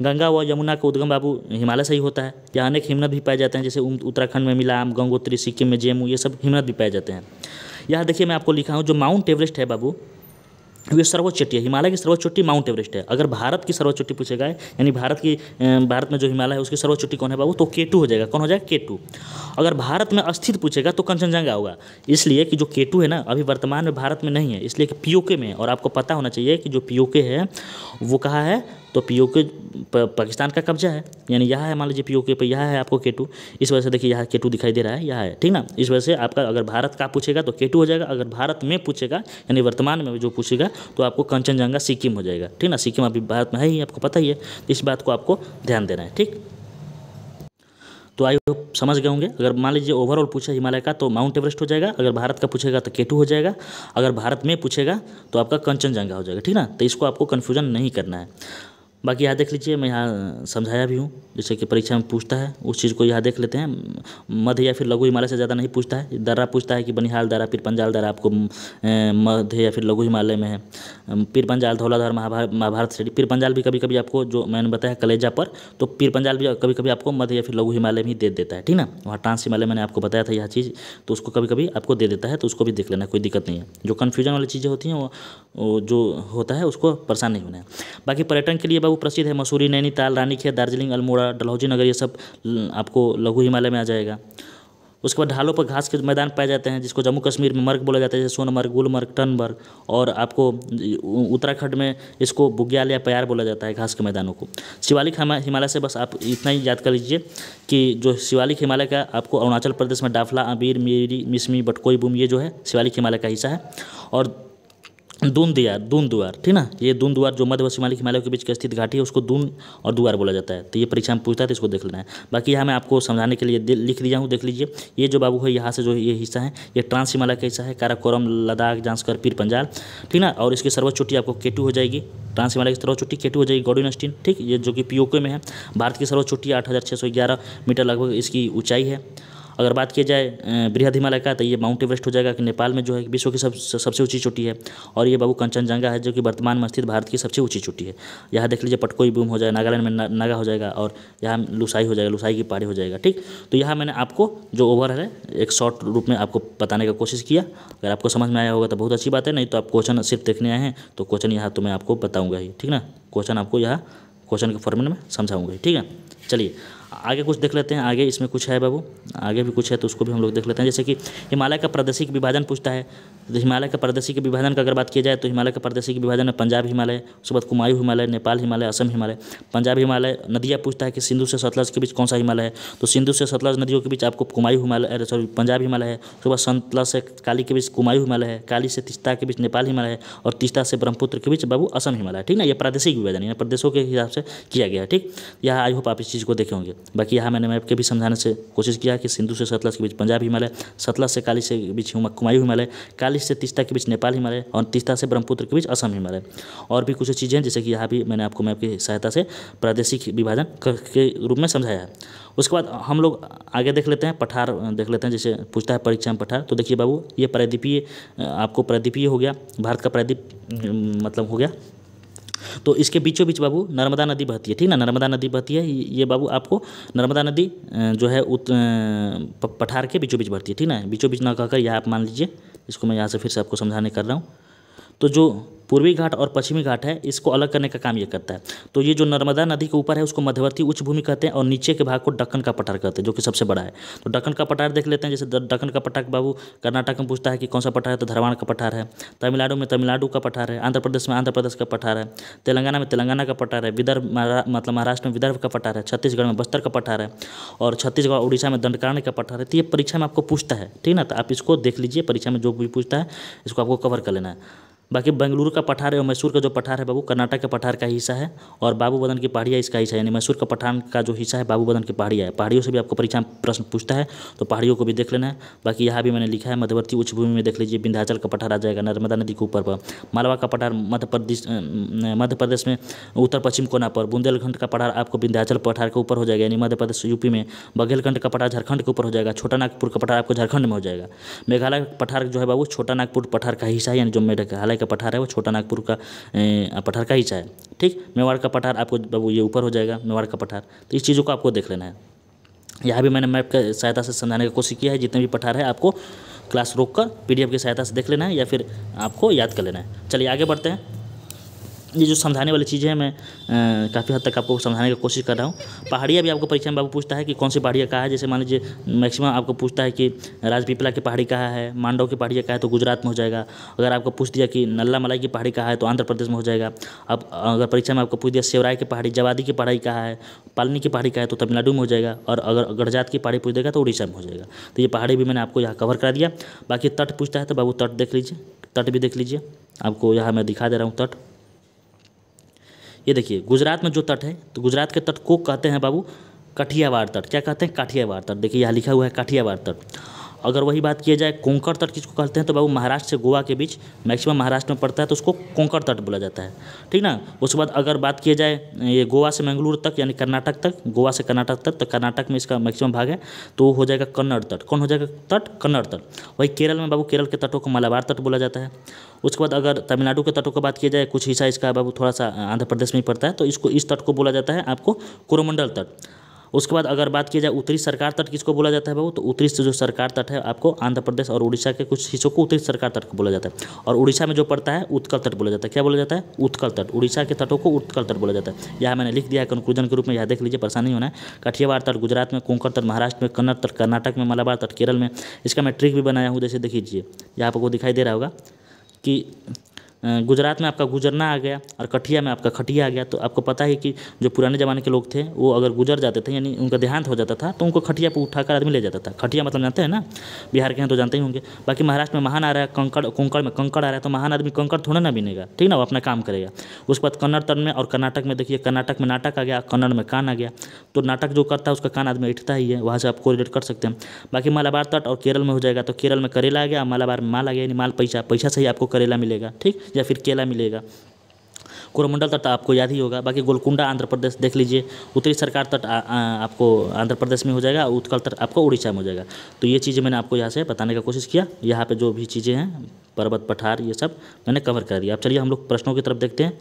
गंगा व यमुना का उद्गम बाबू हिमालय से ही होता है। यहाँ अनेक हिमनद भी पाए जाते हैं, जैसे उत्तराखंड में मिलाम, गंगोत्री, सिक्किम में जेमू, ये सब हिमनद भी पाए जाते हैं। यहाँ देखिए मैं आपको लिखा हूँ, जो माउंट एवरेस्ट है बाबू, ये सर्वोच्च चोटी है। हिमालय की सर्वोच्च चोटी माउंट एवरेस्ट है। अगर भारत की सर्वोच्च चोटी पूछेगा, यानी भारत में जो हिमालय है उसकी सर्वोच्च चोटी कौन है बाबू, तो K2 हो जाएगा। कौन हो जाएगा, K2। अगर भारत में स्थित पूछेगा तो कंचनजंगा होगा, इसलिए कि जो K2 है ना, अभी वर्तमान में भारत में नहीं है, इसलिए कि POK में है। और आपको पता होना चाहिए कि जो POK है वो कहाँ है, तो POK पाकिस्तान का कब्जा है, यानी यहाँ है, मान लीजिए POK पे यहाँ है आपको K2। इस वजह से देखिए यहाँ K2 दिखाई दे रहा है, यहाँ है, ठीक ना। इस वजह से आपका अगर भारत का पूछेगा तो K2 हो जाएगा। अगर भारत में पूछेगा, यानी वर्तमान में जो पूछेगा, तो आपको कंचनजंगा सिक्किम हो जाएगा, ठीक ना। सिक्किम अभी भारत में है ही, आपको पता ही है, इस बात को आपको ध्यान देना है, ठीक। तो आई होप समझ गए होंगे। अगर मान लीजिए ओवरऑल पूछे हिमालय का, तो माउंट एवरेस्ट हो जाएगा। अगर भारत का पूछेगा तो K2 हो जाएगा। अगर भारत में पूछेगा तो आपका कंचनजंगा हो जाएगा, ठीक ना। तो इसको आपको कन्फ्यूजन नहीं करना है। बाकी यहाँ देख लीजिए, मैं यहाँ समझाया भी हूँ, जैसे कि परीक्षा में पूछता है उस चीज़ को यहाँ देख लेते हैं। मध्य या फिर लघु हिमालय से ज़्यादा नहीं पूछता है। दर्रा पूछता है कि बनिहाल दर्रा, पीर पंजाल दर्रा आपको मध्य या फिर लघु हिमालय में है। पीर पंजाल, धौलाधार, महाभारत श्रेणी। पीर पंजाल भी कभी कभी आपको, जो मैंने बताया कलेजा पर, तो पीर पंजाल भी कभी कभी आपको मध्य या फिर लघु हिमालय में ही दे देता है, ठीक ना। वहाँ ट्रांस हिमालय मैंने आपको बताया था यह चीज़, तो उसको कभी कभी आपको दे देता है, तो उसको भी देख लेना, कोई दिक्कत नहीं है। जो कन्फ्यूजन वाली चीज़ें होती हैं वो जो होता है उसको परेशान नहीं होना है। बाकी पर्यटन के लिए बाबू प्रसिद्ध है मसूरी, नैनीताल, रानीखेत, दार्जिलिंग, अल्मोड़ा, डलहौजी नगर, ये सब आपको लघु हिमालय में आ जाएगा। उसके बाद ढालों पर घास के मैदान पाए जाते हैं, जिसको जम्मू कश्मीर में मर्ग बोला जाता है, जैसे सोनमर्ग, गुलमर्ग, टनमर्ग। और आपको उत्तराखंड में इसको बुग्याल या प्यार बोला जाता है, घास के मैदानों को। शिवालिक हिमालय से बस आप इतना ही याद कर लीजिए कि जो शिवालिक हिमालय का आपको अरुणाचल प्रदेश में डाफला, अबीर, मीरी, मिसमी, बटकोई, बुम, ये जो है शिवालिक हिमालय का हिस्सा है। और दून दुआर, ठीक ना। ये दून दुआर जो मध्य व शिमालिक हिमालय के बीच की स्थित घाटी है, उसको दून और दुआर बोला जाता है। तो ये परीक्षा में पूछता है, तो इसको देख लेना है। बाकी यहाँ मैं आपको समझाने के लिए लिख दिया हूँ, देख लीजिए। ये जो बाबू है, यहाँ से जो ये हिस्सा है, ये ट्रांस हिमालय का हिस्सा है, काराकोरम, लद्दाख, जांस्कर, पीर पंजाल, ठीक ना। और इसकी सर्वोच्च चोटी आपको K2 हो जाएगी। ट्रांस हिमालय की सर्वोच्च चोटी K2 हो जाएगी, गॉडोइनस्टीन, ठीक। ये जो कि POK में है। भारत की सर्वोच्च चोटी 8611 मीटर लगभग इसकी ऊंचाई है। अगर बात की जाए बृहद हिमालय का, तो ये माउंट एवरेस्ट हो जाएगा, कि नेपाल में जो है विश्व की सबसे ऊंची चोटी है। और ये बाबू कंचनजंगा है, जो कि वर्तमान में स्थित भारत की सबसे ऊंची चोटी है। यहाँ देख लीजिए पटकोई बूम हो जाएगा, नागालैंड में नागा हो जाएगा, और यहाँ लुसाई हो जाएगा, लुसाई की पहाड़ी हो जाएगा, ठीक। तो यहाँ मैंने आपको जो ओवर है एक शॉर्ट रूप में आपको बताने का कोशिश किया। अगर आपको समझ में आया होगा तो बहुत अच्छी बात है, नहीं तो आप क्वेश्चन सिर्फ देखने आए हैं तो क्वेश्चन यहाँ तो मैं आपको बताऊँगा ही, ठीक ना। क्वेश्चन आपको यहाँ क्वेश्चन के फॉर्मेट में समझाऊँगा ही, ठीक है। चलिए आगे कुछ देख लेते हैं। आगे इसमें कुछ है बाबू, आगे भी कुछ है, तो उसको भी हम लोग देख लेते हैं। जैसे कि हिमालय का प्रादेशिक विभाजन पूछता है। तो हिमालय का प्रादेशिक विभाजन का अगर बात की जाए, तो हिमालय का प्रादेशिक विभाजन है पंजाब हिमालय, उसके बाद कुमायूं हिमालय, नेपाल हिमालय, असम हिमालय। पंजाब हिमालय नदियाँ पूछता है कि सिंधु से सतलज के बीच कौन सा हिमालय है, तो सिंधु से सतलज नदियों के बीच आपको कुमायूं हिमालय, सॉरी पंजाब हिमालय है। उसके बाद सतलज से काली के बीच कुमायूं हिमालय है, काली से तीस्ता के बीच नेपाल हिमालय है, और तीस्ता से ब्रह्मपुत्र के बीच बाबू असम हिमालय है, ठीक ना। ये प्रादेशिक विभाजन है, प्रदेशों के हिसाब से किया गया है, ठीक। यहाँ आई होप आप इस चीज़ को देखे होंगे। बाकी यहाँ मैंने मैप के भी समझाने से कोशिश किया कि सिंधु से सतलज के बीच पंजाब हिमालय, सतलज से काली से बीच कुमायूं हिमालय, काली से तीस्ता के बीच नेपाल हिमालय, और तीस्ता से ब्रह्मपुत्र के बीच असम हिमालय। और भी कुछ चीज़ें जैसे कि यहाँ भी मैंने आपको मैप की सहायता से प्रादेशिक विभाजन के रूप में समझाया है। उसके बाद हम लोग आगे देख लेते हैं, पठार देख लेते हैं। जैसे पूछता है परीक्षा में पठार, तो देखिए बाबू ये प्रायद्वीपीय, आपको प्रायद्वीपीय हो गया, भारत का प्रायद्वीप मतलब हो गया। तो इसके बीचों बीच बाबू नर्मदा नदी बहती है, ठीक ना। नर्मदा नदी बहती है, ये बाबू आपको नर्मदा नदी जो है पठार के बीचों बीच बहती है, ठीक ना। बीचों बीच ना कहकर यहाँ आप मान लीजिए, इसको मैं यहाँ से फिर से आपको समझाने कर रहा हूँ। तो जो पूर्वी घाट और पश्चिमी घाट है, इसको अलग करने का काम ये करता है। तो ये जो नर्मदा नदी के ऊपर है उसको मध्यवर्ती उच्च भूमि कहते हैं और नीचे के भाग को दक्कन का पठार कहते हैं, जो कि सबसे बड़ा है। तो दक्कन का पठार देख लेते हैं। जैसे दक्कन का पठार बाबू कर्नाटक में पूछता है कि कौन सा पठार है, तो धरवाड़ का पठार है। तमिलनाडु में तमिलनाडु का पठार है। आंध्र प्रदेश में आंध्र प्रदेश का पठार है। तेलंगाना में तेलंगाना का पठार है। विदर्भ मतलब महाराष्ट्र में विदर्भ का पठार है। छत्तीसगढ़ में बस्तर का पठार है और छत्तीसगढ़ उड़ीसा में दंडकारण्य का पठार है। तो ये परीक्षा में आपको पूछता है, ठीक ना। तो आप इसको देख लीजिए, परीक्षा में जो भी पूछता है इसको आपको कवर कर लेना है। बाकी बेंगलुरु का पठार और मैसूर का जो पठार है बाबू कर्नाटक के पठार का हिस्सा है और बाबूबदन की पहाड़ियाँ इसका हिस्सा है। यानी मैसूर का पठार का जो हिस्सा है बाबूबदन की पहाड़ियाँ है। पहाड़ियों से भी आपको परीक्षा में प्रश्न पूछता है, तो पहाड़ियों को भी देख लेना है। बाकी यहाँ भी मैंने लिखा है मध्यवर्ती उच्च भूमि में देख लीजिए, विंध्याचल का पठार आ जाएगा नर्मदा नदी के ऊपर पर। मालवा का पठार मध्य प्रदेश में उत्तर पश्चिम कोना पर। बुंदेलखंड का पठार आपको विंध्याचल पठार के ऊपर हो जाएगा, यानी मध्य प्रदेश यूपी में। बघेलखंड का पठार झारखंड के ऊपर हो जाएगा। छोटा नागपुर का पठार आपको झारखंड में हो जाएगा। मेघालय पठार जो है बाबू छोटा नागपुर पठार का हिस्सा है, यानी जो मेघालय का पठार है वो छोटा नागपुर का पठार का हिस्सा है, ठीक। मेवाड़ का पठार आपको बाबू ये ऊपर हो जाएगा, मेवाड़ का पठार। तो इस चीज़ों को आपको देख लेना है। यहाँ भी मैंने मैप की सहायता से समझाने की कोशिश किया है। जितने भी पठार है आपको क्लास रोक कर PDF की सहायता से देख लेना है या फिर आपको याद कर लेना है। चलिए आगे बढ़ते हैं। ये जो समझाने वाली चीज़ें हैं मैं काफ़ी हद तक आपको समझाने की कोशिश कर रहा हूँ। पहाड़ियाँ भी आपको परीक्षा में बाबू पूछता है कि कौन सी पहाड़ियाँ कहाँ है। जैसे मान लीजिए मैक्सिमम आपको पूछता है कि राजपीपला की पहाड़ी कहाँ है, मांडव की पहाड़ियाँ कहाँ है, तो गुजरात में हो जाएगा। अगर आपको पूछ दिया कि नल्ला मलाई की पहाड़ी कहाँ है, तो आंध्र प्रदेश में हो जाएगा। अब अगर परीक्षा में आपको पूछ दिया सेवराय की पहाड़ी, जवादी की पहाड़ी कहाँ है, पालनी की पहाड़ी कहाँ है, तो तमिलनाडु में हो जाएगा। और अगर गड़जात की पहाड़ी पूछ देगा तो उड़ीसा में हो जाएगा। तो ये पहाड़ी भी मैंने आपको यहाँ कवर करा दिया। बाकी तट पूछता है तो बाबू तट देख लीजिए, तट भी देख लीजिए। आपको यहाँ मैं दिखा दे रहा हूँ तट। ये देखिए गुजरात में जो तट है, तो गुजरात के तट को कहते हैं बाबू काठियावाड़ तट। क्या कहते हैं? काठियावाड़ तट। देखिए यहाँ लिखा हुआ है काठियावाड़ तट। अगर वही बात किया जाए कोंकण तट किसको कहते हैं, तो बाबू महाराष्ट्र से गोवा के बीच मैक्सिमम महाराष्ट्र में पड़ता है, तो उसको कोंकण तट बोला जाता है, ठीक ना। उसके बाद अगर बात किया जाए ये गोवा से मंगलुरु तक यानी कर्नाटक तक, गोवा से कर्नाटक तक, तो कर्नाटक में इसका मैक्सिमम भाग है, तो हो जाएगा कन्नड़ तट। कौन हो जाएगा तट? कन्नड़ तट। वही केरल में बाबू केरल के तटों को मलाबार तट बोला जाता है। उसके बाद अगर तमिलनाडु के तटों की बात किया जाए, कुछ हिस्सा इसका बाबू थोड़ा सा आंध्र प्रदेश में ही पड़ता है, तो इसको इस तट को बोला जाता है आपको कोरोमंडल तट। उसके बाद अगर बात की जाए उत्तरी सरकार तट किसको बोला जाता है बाबू, तो उत्तरी से जो सरकार तट है आपको आंध्र प्रदेश और उड़ीसा के कुछ हिस्सों को उत्तरी सरकार तट को बोला जाता है। और उड़ीसा में जो पड़ता है उत्कल तट बोला जाता है। क्या बोला जाता है? उत्कल तट। उड़ीसा के तटों को उत्कल तट बोला जाता है। यहाँ मैंने लिख दिया है कंक्लूजन के रूप में, यहाँ देख लीजिए, परेशानी नहीं होना है। काठियावाड़ तट गुजरात में, कोंकण तट महाराष्ट्र में, कन्नड़ तट कर्नाटक में, मलाबार तट केरल में। इसका मैं ट्रिक भी बनाया हूँ, जैसे देख लीजिए यहाँ आपको दिखाई दे रहा होगा कि गुजरात में आपका गुजरना आ गया और कठिया में आपका खटिया आ गया। तो आपको पता है कि जो पुराने ज़माने के लोग थे वो अगर गुजर जाते थे यानी उनका देहांत हो जाता था, तो उनको खटिया पर उठाकर आदमी ले जाता था। खटिया मतलब जानते हैं ना, बिहार के हैं तो जानते ही होंगे। बाकी महाराष्ट्र में महान आ रहा है, कोंकण में कंकड़ आ रहा है, तो महान आदमी कंकड़ थोड़ा ना बिनेगा, ठीक ना, वो अपना काम करेगा। उसके बाद कन्नड़ तट में और कर्नाटक में देखिए, कर्नाटक में नाटक आ गया, कन्नड़ में कान आ गया। तो नाटक जो करता है उसका कान आदमी ऐठता ही है, वहाँ से आप कोरिलेट कर सकते हैं। बाकी मलाबार तट और केरल में हो जाएगा, तो केरल में करेला आ गया, मलाबार में माल आ गया, यानी माल पैसा, पैसा से ही आपको करेला मिलेगा, ठीक, या फिर केला मिलेगा। कोरोमंडल तट आपको याद ही होगा। बाकी गोलकुंडा आंध्र प्रदेश देख लीजिए, उत्तरी सरकार तट आपको आंध्र प्रदेश में हो जाएगा, उत्कल तट आपको उड़ीसा में हो जाएगा। तो ये चीज़ें मैंने आपको यहाँ से बताने का कोशिश किया। यहाँ पे जो भी चीज़ें हैं पर्वत पठार ये सब मैंने कवर कर दिया। अब चलिए हम लोग प्रश्नों की तरफ देखते हैं।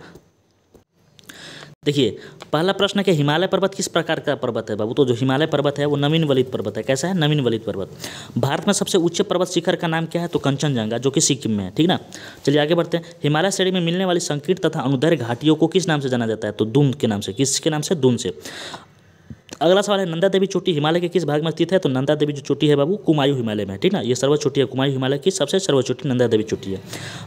देखिए पहला प्रश्न है कि हिमालय पर्वत किस प्रकार का पर्वत है बाबू, तो जो हिमालय पर्वत है वो नवीन वलित पर्वत है। कैसा है? नवीन वलित पर्वत। भारत में सबसे उच्च पर्वत शिखर का नाम क्या है, तो कंचनजंगा, जो कि सिक्किम में है, ठीक ना। चलिए आगे बढ़ते हैं। हिमालय श्रेणी में मिलने वाली संकीर्ण तथा अनुदैर्घ्य घाटियों को किस नाम से जाना जाता है, तो दून के नाम से। किसके नाम से? दून से। अगला सवाल है नंदा देवी चोटी हिमालय के किस भाग में स्थित है, तो नंदा देवी जो चोटी है बाबू कुमायूं हिमालय में है, ठीक ना। ये सर्वोच्च चोटी है, कुमायूं हिमालय की सबसे सर्वोच्च चोटी नंदा देवी चोटी है।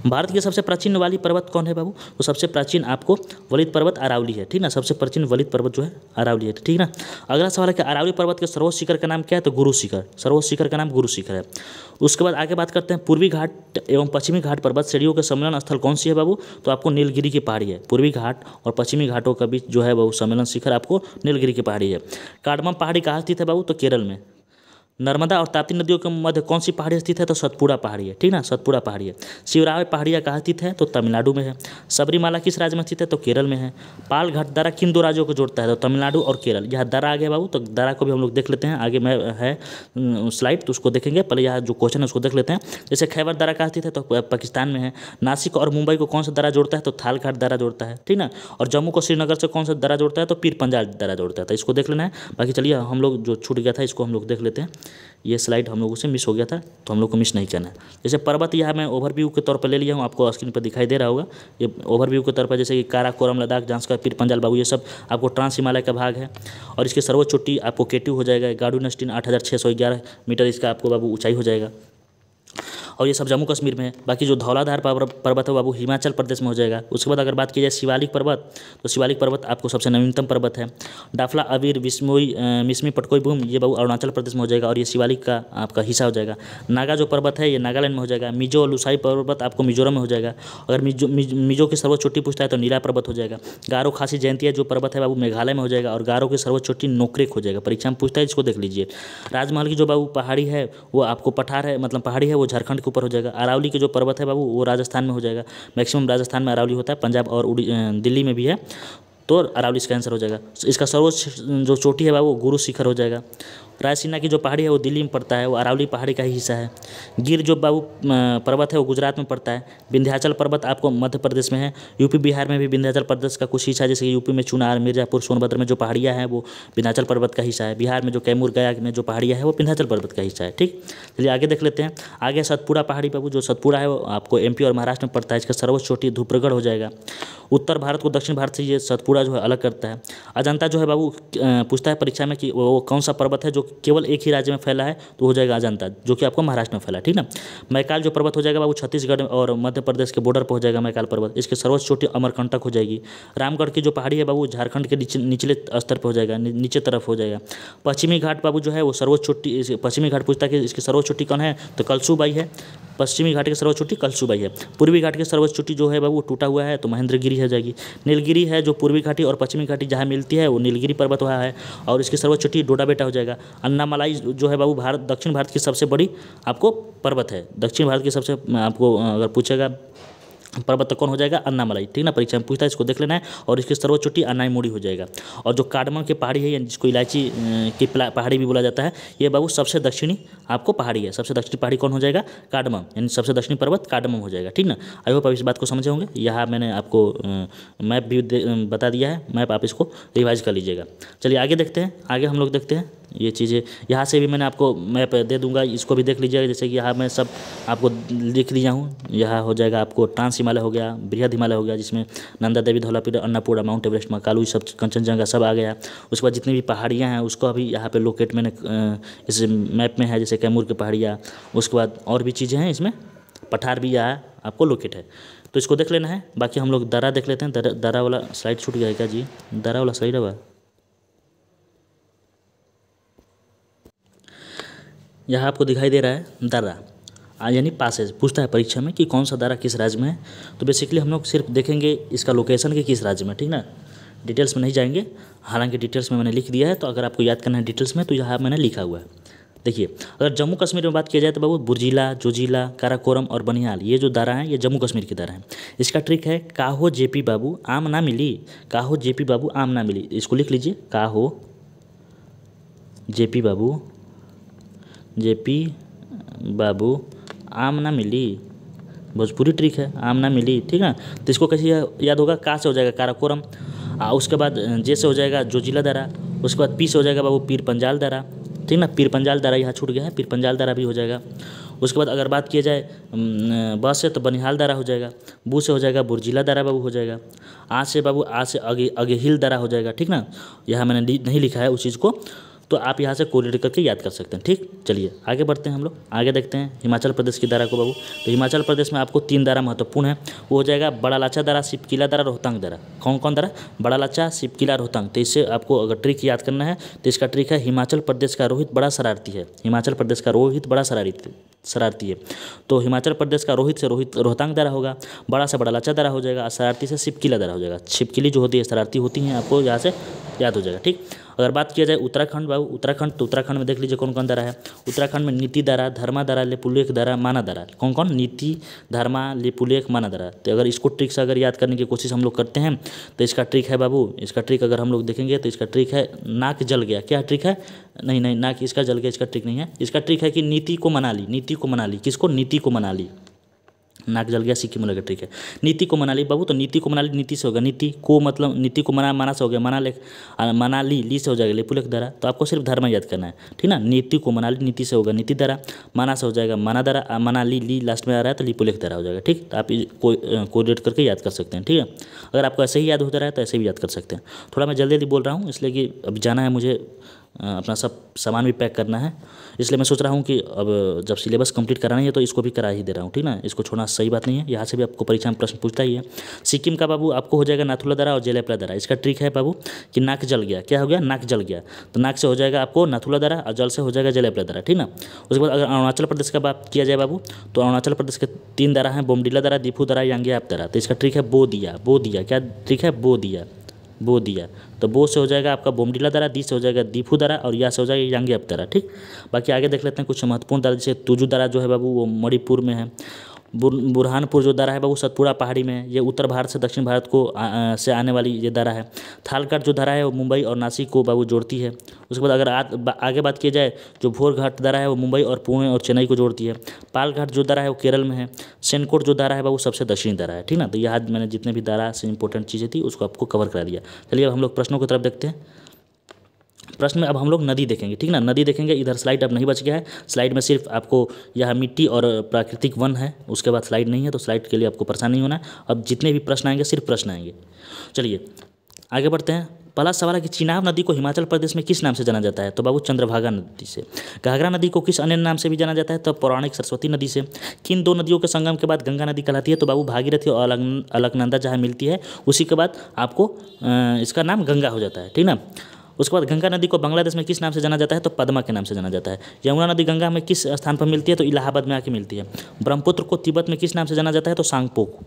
भारत की सबसे प्राचीन वाली पर्वत कौन है बाबू, तो सबसे प्राचीन आपको वलित पर्वत अरावली है, ठीक ना। सबसे प्राचीन वलित पर्वत जो है अरावली है, ठीक ना। अगला सवाल है कि अरावली पर्वत के सर्वोच्च शिखर का नाम क्या है, तो गुरु शिखर। सर्वोच्च शिखर का नाम गुरु शिखर है। उसके बाद आगे बात करते हैं पूर्वी घाट एवं पश्चिमी घाट पर्वत श्रेणियों के सम्मेलन स्थल कौन सी है बाबू, तो आपको नीलगिरी की पहाड़ी है। पूर्वी घाट और पश्चिमी घाटों के बीच जो है वो सम्मेलन शिखर आपको नीलगिरी की पहाड़ी है। कार्डमम पहाड़ी कहाँ स्थित है बाबू, तो केरल में। नर्मदा और ताप्ती नदियों के मध्य कौन सी पहाड़ी स्थित है, तो सतपुड़ा पहाड़ी है, ठीक ना, सतपुड़ा पहाड़ी है। शिवराय पहाड़ियाँ कहाँ स्थित है, तो तमिलनाडु में है। सबरीमाला किस राज्य में स्थित है, तो केरल में है। पाल घाट दर्रा किन दो राज्यों को जोड़ता है, तो तमिलनाडु और केरल। यहाँ दर्रा आ गया बाबू, तो दर्रा को भी हम लोग देख लेते हैं, आगे में है स्लाइड तो उसको देखेंगे, पहले यहाँ जो क्वेश्चन है उसको देख लेते हैं। जैसे खैबर दर्रा कहाँ स्थित है, तो पाकिस्तान में है। नासिक और मुंबई को कौन सा दर्रा जोड़ता है, तो थाल घाट दर्रा जोड़ता है, ठीक ना। और जम्मू को श्रीनगर से कौन सा दर्रा जोड़ता है, तो पीर पंजाल दर्रा जोड़ता है। तो इसको देख लेना है। बाकी चलिए हम लोग जो छूट गया था इसको हम लोग देख लेते हैं। ये स्लाइड हम लोगों से मिस हो गया था, तो हम लोग को मिस नहीं करना है। जैसे पर्वत यह मैं ओवरव्यू के तौर पर ले लिया हूँ, आपको स्क्रीन पर दिखाई दे रहा होगा। ये ओवरव्यू के तौर पर जैसे कि काराकोरम, लद्दाख, जांस्कर, पीर पंजाल बाबू, ये सब आपको ट्रांस हिमालय का भाग है। और इसकी सर्वोच्च चोटी आपको केटू हो जाएगा, गाडू नस्टिन 8611 मीटर इसका आपको बाबू ऊंचाई हो जाएगा। और ये सब जम्मू कश्मीर में है। बाकी जो धौलाधार पर्वत है बाबू हिमाचल प्रदेश में हो जाएगा। उसके बाद अगर बात की जाए शिवालिक पर्वत, तो शिवालिक पर्वत आपको सबसे नवीनतम पर्वत है। डाफला, अवीर, विस्मोई, मिसमी, पटकोई बूम, ये बाबू अरुणाचल प्रदेश में हो जाएगा और ये शिवालिक का आपका हिस्सा हो जाएगा। नागा जो पर्वत है ये नागालैंड में हो जाएगा। मिजो और लुसाई पर्वत आपको मिजोरम में हो जाएगा। अगर मिजो की सर्वोच्च चोटी पूछता है तो नीला पर्वत हो जाएगा। गारो, खासी, जयंतिया जो पर्वत है बाबू मेघालय में हो जाएगा और गारो की सर्वोच्च चोटी नोक्रेक हो जाएगा। परीक्षा में पूछता है, इसको देख लीजिए। राजमहल की जो बाबू पहाड़ी है वो आपको पठार है, मतलब पहाड़ी है, वो झारखंड के ऊपर हो जाएगा। अरावली के जो पर्वत है बाबू वो राजस्थान में हो जाएगा। मैक्सिमम राजस्थान में अरावली होता है, पंजाब और दिल्ली में भी है, तो अरावली इसका आंसर हो जाएगा। इसका सर्वोच्च जो चोटी है बाबू गुरु शिखर हो जाएगा। रायसीना की जो पहाड़ी है वो दिल्ली में पड़ता है, वो अरावली पहाड़ी का ही हिस्सा है। गिर जो बाबू पर्वत है वो गुजरात में पड़ता है। विंध्याचल पर्वत आपको मध्य प्रदेश में है। यूपी बिहार में भी विंध्याचल प्रदेश का कुछ हिस्सा है, जैसे कि यूपी में चुनार, मिर्जापुर, सोनभद्र में जो पहाड़ियाँ हैं वो विंध्याचल पर्वत का हिस्सा है। बिहार में जो कैमूर, गया में जो पहाड़ियाँ है वो विंध्याचल पर्वत का हिस्सा है। ठीक, चलिए आगे देख लेते हैं। आगे सतपुड़ा पहाड़ी बाबू, जो सतपुड़ा है वो आपको एमपी और महाराष्ट्र में पड़ता है। इसका सर्वोच्च चोटी धूपगढ़ हो जाएगा। उत्तर भारत को दक्षिण भारत से ये सतपुड़ा जो है अलग करता है। अजंता जो है बाबू पूछता है परीक्षा में कि वो कौन सा पर्वत है जो केवल एक ही राज्य में फैला है, तो हो जाएगा अजंता, जो कि आपको महाराष्ट्र में फैला है। ठीक ना। मैकाल जो पर्वत हो जाएगा बाबू छत्तीसगढ़ और मध्य प्रदेश के बॉर्डर पर हो जाएगा मैकाल पर्वत। इसकी सर्वोच्च चोटी अमरकंटक हो जाएगी। रामगढ़ की जो पहाड़ी है बाबू झारखंड के निचले स्तर पर हो जाएगा, नीचे तरफ हो जाएगा। पश्चिमी घाट बाबू जो है वो सर्वोच्च चोटी, पश्चिमी घाट पूछता है कि इसकी सर्वोच्च चोटी कौन है, तो कलसूबाई है। पश्चिमी घाट की सर्वोच्च चोटी कलसूबाई है। पूर्वी घाट की सर्वोच्च चोटी जो है बाबू टूटा हुआ है, तो महेंद्रगिरी हो जाएगी। नीलगिरी है जो पूर्वी घाटी और पश्चिमी घाटी जहाँ मिलती है वो नीलगिरी पर्वत वहाँ है और इसकी सर्वोच्च चोटी डोडा बेटा हो जाएगा। अन्नामलाई जो है बाबू दक्षिण भारत की सबसे बड़ी आपको पर्वत है। दक्षिण भारत की सबसे आपको अगर पूछेगा पर्वत तो कौन हो जाएगा, अन्नामलाई। ठीक ना, परीक्षा में पूछता है, इसको देख लेना है। और इसकी सर्वोच्च चोटी अनाईमुड़ी हो जाएगा। और जो कार्डमम की पहाड़ी है, जिसको इलायची की पहाड़ी भी बोला जाता है, ये बाबू सबसे दक्षिणी आपको पहाड़ी है। सबसे दक्षिणी पहाड़ी कौन हो जाएगा, कार्डमम, यानी सबसे दक्षिणी पर्वत कार्डमम हो जाएगा। ठीक ना। आई होप आप इस बात को समझे होंगे। यहाँ मैंने आपको मैप भी बता दिया है, मैप आप इसको रिवाइज कर लीजिएगा। चलिए आगे देखते हैं। आगे हम लोग देखते हैं ये चीज़ें। यहाँ से भी मैंने आपको मैप दे दूंगा, इसको भी देख लीजिएगा। जैसे कि यहाँ मैं सब आपको लिख दिया हूँ। यहाँ हो जाएगा आपको ट्रांस हिमालय हो गया, बृहद हिमालय हो गया, जिसमें नंदा देवी, धौलापीर, अन्नपूर्णा, माउंट एवरेस्ट, महाकालू, सब कंचनजंगा सब आ गया। उसके बाद जितनी भी पहाड़ियाँ हैं उसको अभी यहाँ पे लोकेट मैंने इस मैप में है, जैसे कैमूर की पहाड़ियाँ। उसके बाद और भी चीज़ें हैं इसमें, पठार भी यहाँ आपको लोकेट है, तो इसको देख लेना है। बाकी हम लोग दर्रा देख लेते हैं। दर्रा वाला स्लाइड छूट गया है क्या जी, दर्रा वाला स्लाइड है। यहाँ आपको दिखाई दे रहा है दर्रा, यानी पासेज। पूछता है परीक्षा में कि कौन सा दर्रा किस राज्य में है, तो बेसिकली हम लोग सिर्फ देखेंगे इसका लोकेशन कि किस राज्य में। ठीक ना, डिटेल्स में नहीं जाएंगे। हालांकि डिटेल्स में मैंने लिख दिया है, तो अगर आपको याद करना है डिटेल्स में तो यहाँ मैंने लिखा हुआ है। देखिए, अगर जम्मू कश्मीर में बात की जाए तो बाबू बुर्जिला, जोजिला, काराकोरम और बनिहाल, ये जो दर्रा हैं ये जम्मू कश्मीर की दर्रा हैं। इसका ट्रिक है काहो जेपी बाबू आम ना मिली, काहो जेपी बाबू आम ना मिली। इसको लिख लीजिए, काहो जेपी बाबू, जेपी बाबू आम ना मिली, भोजपुरी ट्रिक है, आम ना मिली। ठीक है, तो इसको कैसे याद होगा, का से हो जाएगा काराकोरम, उसके बाद जे से हो जाएगा जोजिला दर्रा, उसके बाद पी से हो जाएगा बाबू पीर पंजाल दर्रा। ठीक ना, पीर पंजाल दर्रा यहाँ छूट गया है, पीर पंजाल दर्रा भी हो जाएगा। उसके बाद अगर बात किया जाए ब से तो बनिहाल दर्रा हो जाएगा। बू से हो जाएगा बुर्जिला दर्रा बाबू हो जाएगा। आ से बाबू, आ से अगेहिल दर्रा हो जाएगा। ठीक ना, यहाँ मैंने नहीं लिखा है उस चीज़ को, तो आप यहाँ से कोरिलेट करके याद कर सकते हैं। ठीक, चलिए आगे बढ़ते हैं। हम लोग आगे देखते हैं हिमाचल प्रदेश की दर्रा को बाबू। तो हिमाचल प्रदेश में आपको 3 दर्रा महत्वपूर्ण है, वो हो जाएगा बड़ा लाचा दर्रा, सिपकिला दर्रा, रोहतांग दर्रा। कौन कौन दर्रा, बड़ा लाचा, सिपकिला, रोहतांग। तो इससे आपको अगर ट्रिक याद करना है तो इसका ट्रिक है हिमाचल प्रदेश का रोहित बड़ा शरारती है। हिमाचल प्रदेश का रोहित बड़ा शरारती है, तो हिमाचल प्रदेश का रोहित से रोहतांग दर्रा होगा, बड़ा से बड़ा लाचा दर्रा हो जाएगा, शरारती से सिपकिला दर्रा हो जाएगा। छिपकिली जो होती है शरारती होती हैं, आपको यहाँ से याद हो जाएगा। ठीक, अगर बात किया जाए उत्तराखंड बाबू, उत्तराखंड, तो उत्तराखंड में देख लीजिए कौन कौन दर्रा है। उत्तराखंड में नीति दर्रा, धर्मा दर्रा, लेपुलेख दर्रा, माना दर्रा। कौन कौन, नीति, धर्मा, लेपुलेख, माना दर्रा। तो अगर इसको ट्रिक से अगर याद करने की कोशिश हम लोग करते हैं तो इसका ट्रिक है बाबू, इसका ट्रिक अगर हम लोग देखेंगे तो इसका ट्रिक है नाक जल गया। क्या ट्रिक है, नहीं नाक इसका जल गया, इसका ट्रिक नहीं है। इसका ट्रिक है कि नीति को मना ली, नीति को मना ली। किसको, नीति को मना ली। नाक जल गया, सिक्किम में लगा, ठीक है। नीति को मनाली बाबू, तो नीति को मनाली नीति से होगा, नीति को मतलब नीति को माना से हो गया, मनाली ली से हो जाएगा लिपुलेख दरा। तो आपको सिर्फ धर्म याद करना है, ठीक ना। नीति को मनाली नीति से होगा नीति दरा, माना से हो जाएगा माना दरा, मनाली ली लास्ट में आ रहा है तो लिपुलेख दरा हो जाएगा, ठीक। तो आप कोरिलेट करके याद कर सकते हैं, ठीक है। अगर आपको ऐसे ही याद होता रहा है तो ऐसे भी याद कर सकते हैं। थोड़ा मैं जल्दी जल्दी बोल रहा हूँ इसलिए कि अब जाना है मुझे, अपना सब सामान भी पैक करना है, इसलिए मैं सोच रहा हूँ कि अब जब सिलेबस कंप्लीट कराना है तो इसको भी करा ही दे रहा हूँ, ठीक ना। इसको छोड़ना सही बात नहीं है, यहाँ से भी आपको परीक्षा में प्रश्न पूछता ही है। सिक्किम का बाबू आपको हो जाएगा नाथुला दरा और जेलेपला दरा। इसका ट्रिक है बाबू कि नाक जल गया, क्या हो गया, नाक जल गया, तो नाक से हो जाएगा आपको नाथुला दरा और जल से हो जाएगा जेलेपला दरा, ठीक ना। उसके बाद अगर अरुणाचल प्रदेश का बात किया जाए बाबू, तो अरुणाचल प्रदेश के 3 दरा हैं, बोमडिला दरा, दिफू दरा, यांग्याप दरा। तो इसका ट्रिक है बो दिया, क्या ट्रिक है, बो दिया। तो बो से हो जाएगा आपका बोमडिला दरा, दी से हो जाएगा दीफू दरा और या से हो जाएगा यांग्याप दरा, ठीक। बाकी आगे देख लेते हैं कुछ महत्वपूर्ण दरा, जैसे तुजू दरा जो है बाबू वो मणिपुर में है। बुरहानपुर जो दरा है बाबू सतपुड़ा पहाड़ी में है, ये उत्तर भारत से दक्षिण भारत को से आने वाली ये दरा है। थालकट जो दरा है वो मुंबई और नासिक को बाबू जोड़ती है। उसके बाद अगर आगे बात की जाए, जो भोरघाट दरा है वो मुंबई और पुणे और चेन्नई को जोड़ती है। पालघाट जो दरा है वो केरल में है। सेनकोट जो दरा है बाबू सबसे दक्षिणी दरा है, ठीक ना। तो यहाँ मैंने जितने भी दरा से इंपॉर्टेंट चीज़ें थी उसको आपको कवर करा दिया। चलिए अब हम लोग प्रश्नों की तरफ देखते हैं। प्रश्न में अब हम लोग नदी देखेंगे, ठीक ना, नदी देखेंगे। इधर स्लाइड अब नहीं बच गया है, स्लाइड में सिर्फ आपको यह मिट्टी और प्राकृतिक वन है, उसके बाद स्लाइड नहीं है, तो स्लाइड के लिए आपको परेशान नहीं होना है। अब जितने भी प्रश्न आएंगे सिर्फ प्रश्न आएंगे। चलिए आगे बढ़ते हैं। पहला सवाल है कि चिनाब नदी को हिमाचल प्रदेश में किस नाम से जाना जाता है, तो बाबू चंद्रभागा नदी से। घाघरा नदी को किस अन्य नाम से भी जाना जाता है, तो पौराणिक सरस्वती नदी से। किन 2 नदियों के संगम के बाद गंगा नदी कहलाती है, तो बाबू भागीरथी और अलकनंदा जहाँ मिलती है उसी के बाद आपको इसका नाम गंगा हो जाता है, ठीक ना। उसके बाद गंगा नदी को बांग्लादेश में किस नाम से जाना जाता है, तो पद्मा के नाम से जाना जाता है। यमुना नदी गंगा में किस स्थान पर मिलती है, तो इलाहाबाद में आके मिलती है। ब्रह्मपुत्र को तिब्बत में किस नाम से जाना जाता है, तो सांगपोक।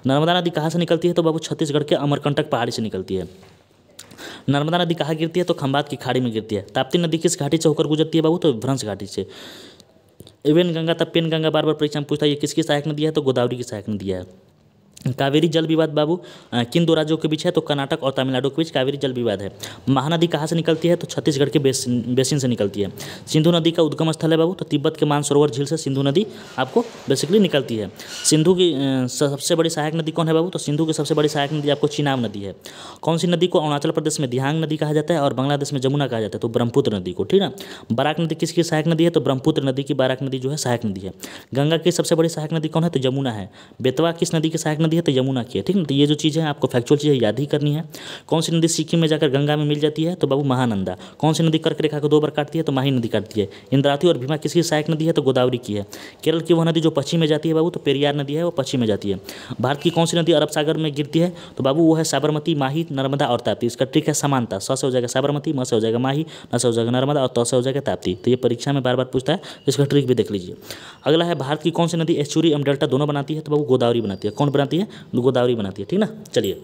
नर्मदा नदी कहाँ से निकलती है, तो बाबू छत्तीसगढ़ के अमरकंटक पहाड़ी से निकलती है। नर्मदा नदी कहाँ गिरती है, तो खंबात की खाड़ी में गिरती है। ताप्ती नदी किस घाटी से होकर गुजरती है बाबू, तो भ्रंश घाटी से। वेन गंगा तब पेन गंगा बार बार परीक्षा में पूछता है, ये किसकी सहायक नदी है, तो गोदावरी की सहायक नदी है। कावेरी जल विवाद बाबू किन 2 राज्यों के बीच है, तो कर्नाटक और तमिलनाडु के बीच कावेरी जल विवाद है। महानदी कहाँ से निकलती है, तो छत्तीसगढ़ के बेसिन से निकलती है। सिंधु नदी का उद्गम स्थल है बाबू, तो तिब्बत के मानसरोवर झील से सिंधु नदी आपको बेसिकली निकलती है। सिंधु की सबसे बड़ी सहायक नदी कौन है बाबू, तो सिंधु की सबसे बड़ी सहायक नदी आपको चिनाब नदी है। कौन सी नदी को अरुणाचल प्रदेश में दिहांग नदी कहा जाता है और बांग्लादेश में जमुना कहा जाता है, तो ब्रह्मपुत्र नदी को, ठीक ना। बराक नदी किसकी सहायक नदी है, तो ब्रह्मपुत्र नदी की बराक नदी जो है सहायक नदी है। गंगा की सबसे बड़ी सहायक नदी कौन है, तो यमुना है। बेतवा किस नदी की सहायक नदी है, तो यमुना की है, ठीक ना। तो ये जो चीज़ें हैं आपको फैक्चुअल चीज़ें याद ही करनी है। कौन सी नदी सिक्किम में जाकर गंगा में मिल जाती है, तो बाबू महानंदा। कौन सी नदी कर्क रेखा को 2 बार काटती है, तो माही नदी काटती है। इंद्रावती और भीमा किसकी सहायक नदी है, तो गोदावरी की है। केरल की वह नदी जो पश्चिम में जाती है बाबू, तो पेरियार नदी है, वो पश्चिम में जाती है। भारत की कौन सी नदी अरब सागर में गिरती है, तो बाबू वो है साबरमती, माही, नर्मदा और ताप्ती। इसका ट्रिक है समानता, स से हो जाएगा साबरमती, म से हो जाएगा माही, न से हो जाएगा नर्मदा और त से हो जाएगा ताप्ती। तो ये परीक्षा में बार बार पूछता है, इसका ट्रिक भी देख लीजिए। अगला है भारत की कौन सी नदी एस्चुरी एवं डेल्टा दोनों बनाती है, तो बाबू गोदावरी बनाती है। कौन बनाती है, गोदावरी बनाती है, ठीक ना। चलिए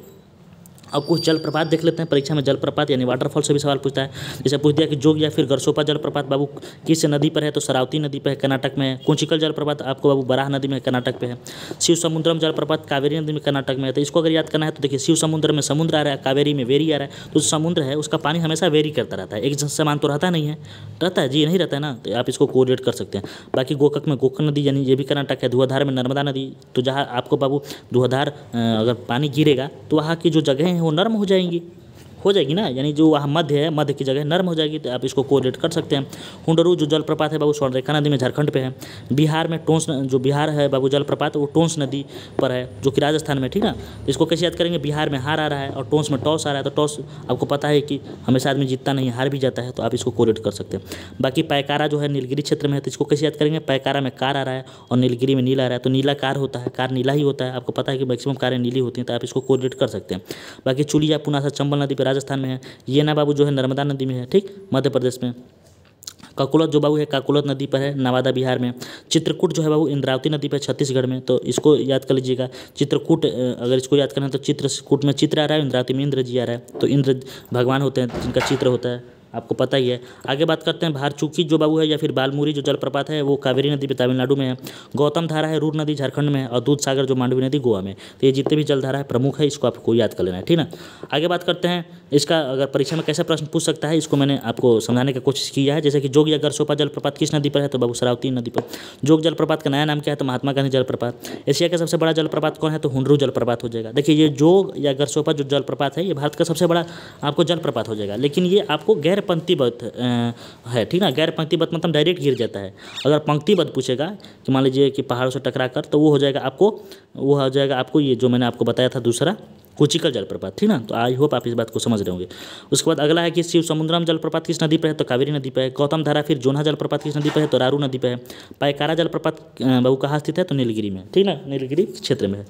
अब कुछ जलप्रपात देख लेते हैं। परीक्षा में जलप्रपात यानी वाटरफॉल से भी सवाल पूछता है। जैसे पूछ दिया कि जोग या फिर गरसोपा जलप्रपात बाबू किस नदी पर है, तो शरावती नदी पर है, कर्नाटक में है। कुंचिकल जलप्रपात आपको बाबू बराह नदी में कर्नाटक पे है। शिव समुद्रम जलप्रपात कावेरी नदी में कर्नाटक में है। तो इसको अगर याद करना है तो देखिए, शिव समुद्र में समुद्र आ रहा है, कावेरी में वेरी आ रहा है। तो समुद्र है उसका पानी हमेशा वेरी करता रहता है, एक समान तो रहता नहीं है, रहता है जी, नहीं रहता है ना। तो आप इसको कोरिलेट कर सकते हैं। बाकी गोकक में गोकर्ण नदी यानी ये भी कर्नाटक है। धुआधार में नर्मदा नदी, तो जहाँ आपको बाबू धुआधार अगर पानी गिरेगा तो वहाँ की जो जगह हैं वो नर्म हो जाएंगी, हो जाएगी ना, यानी जो वहाँ मध्य है, मध्य की जगह नर्म हो जाएगी। तो आप इसको कोरिलेट कर सकते हैं। हुंडरू जो जलप्रपात है बाबू स्वर्णरेखा नदी में झारखंड पे है। बिहार में टोंस जो बिहार है बाबू जलप्रपात वो टोंस नदी पर है, जो कि राजस्थान में, ठीक ना। इसको कैसे याद करेंगे, बिहार में हार आ रहा है और टोंस में टॉस आ रहा है। तो टॉस आपको पता है कि हमेशा आदमी जीतता नहीं, हार भी जाता है, तो आप इसको कोरिलेट कर सकते हैं। बाकी पैकारा जो है नीलगिरी क्षेत्र में है, तो इसको कैसे याद करेंगे, पैकारा में कार आ रहा है और नीलगिरी में नीला आ रहा है, तो नीला कार होता है, कार नीला ही होता है। आपको पता है कि मैक्सिमम कारें नीली होती हैं, तो आप इसको कोरिलेट कर सकते हैं। बाकी चुलिया पुनासा चंबल नदी पर राजस्थान में है। ये ना बाबू जो है नर्मदा नदी में है, ठीक, मध्य प्रदेश में। काकुलत जो बाबू है काकुलत नदी पर है, नवादा बिहार में। चित्रकूट जो है बाबू इंद्रावती नदी पर छत्तीसगढ़ में। तो इसको याद कर लीजिएगा। चित्रकूट अगर इसको याद करना है तो चित्रकूट में चित्र आ रहा है, इंद्रावती में इंद्र जी आ रहा है। तो इंद्र भगवान होते हैं जिनका चित्र होता है, आपको पता ही है। आगे बात करते हैं भारचुकी जो बाबू है या फिर बालमुरी जो जलप्रपात है वो कावेरी नदी पे तमिलनाडु में है। गौतम धारा है रूर नदी झारखंड में है। और दूध सागर जो मांडवी नदी गोवा में। तो ये जितने भी जलधारा है प्रमुख है, इसको आपको याद कर लेना है, ठीक ना। आगे बात करते हैं इसका अगर परीक्षा में कैसे प्रश्न पूछ सकता है, इसको मैंने आपको समझाने की कोशिश किया है। जैसे कि जोग या गरसोपा जलप्रपात किस नदी पर है, तो बाबू शरावती नदी पर। जोग जलप्रपात का नया नाम क्या है, तो महात्मा गांधी जलप्रपात। एशिया का सबसे बड़ा जलप्रपात कौन है, तो हुंडरू जलप्रपात हो जाएगा। देखिए ये जोग या गरसोपा जो जलप्रपात है ये भारत का सबसे बड़ा आपको जलप्रपात हो जाएगा, लेकिन ये आपको गैर पंक्तिबद्ध है, ठीक ना। गैर पंक्तिबद्ध मतलब डायरेक्ट गिर जाता है। अगर पंक्तिबद्ध पूछेगा कि मान लीजिए कि पहाड़ों से टकरा कर, तो वो हो जाएगा आपको ये जो मैंने आपको बताया था दूसरा कोचिकल जलप्रपात, ठीक ना। तो आई होप आप इस बात को समझ रहे होंगे। उसके बाद अगला है कि शिव समुद्रम जलप्रपात किस नदी पर है, तो कावेरी नदी पर है। गौतम धारा फिर जोन्हा जलप्रपात किस नदी पर है, तो रारू नदी पर है। पायकारा जलप्रपात बाबू कहाँ स्थित है, तो नीलगिरी में, ठीक ना, नीलगिरी क्षेत्र में है।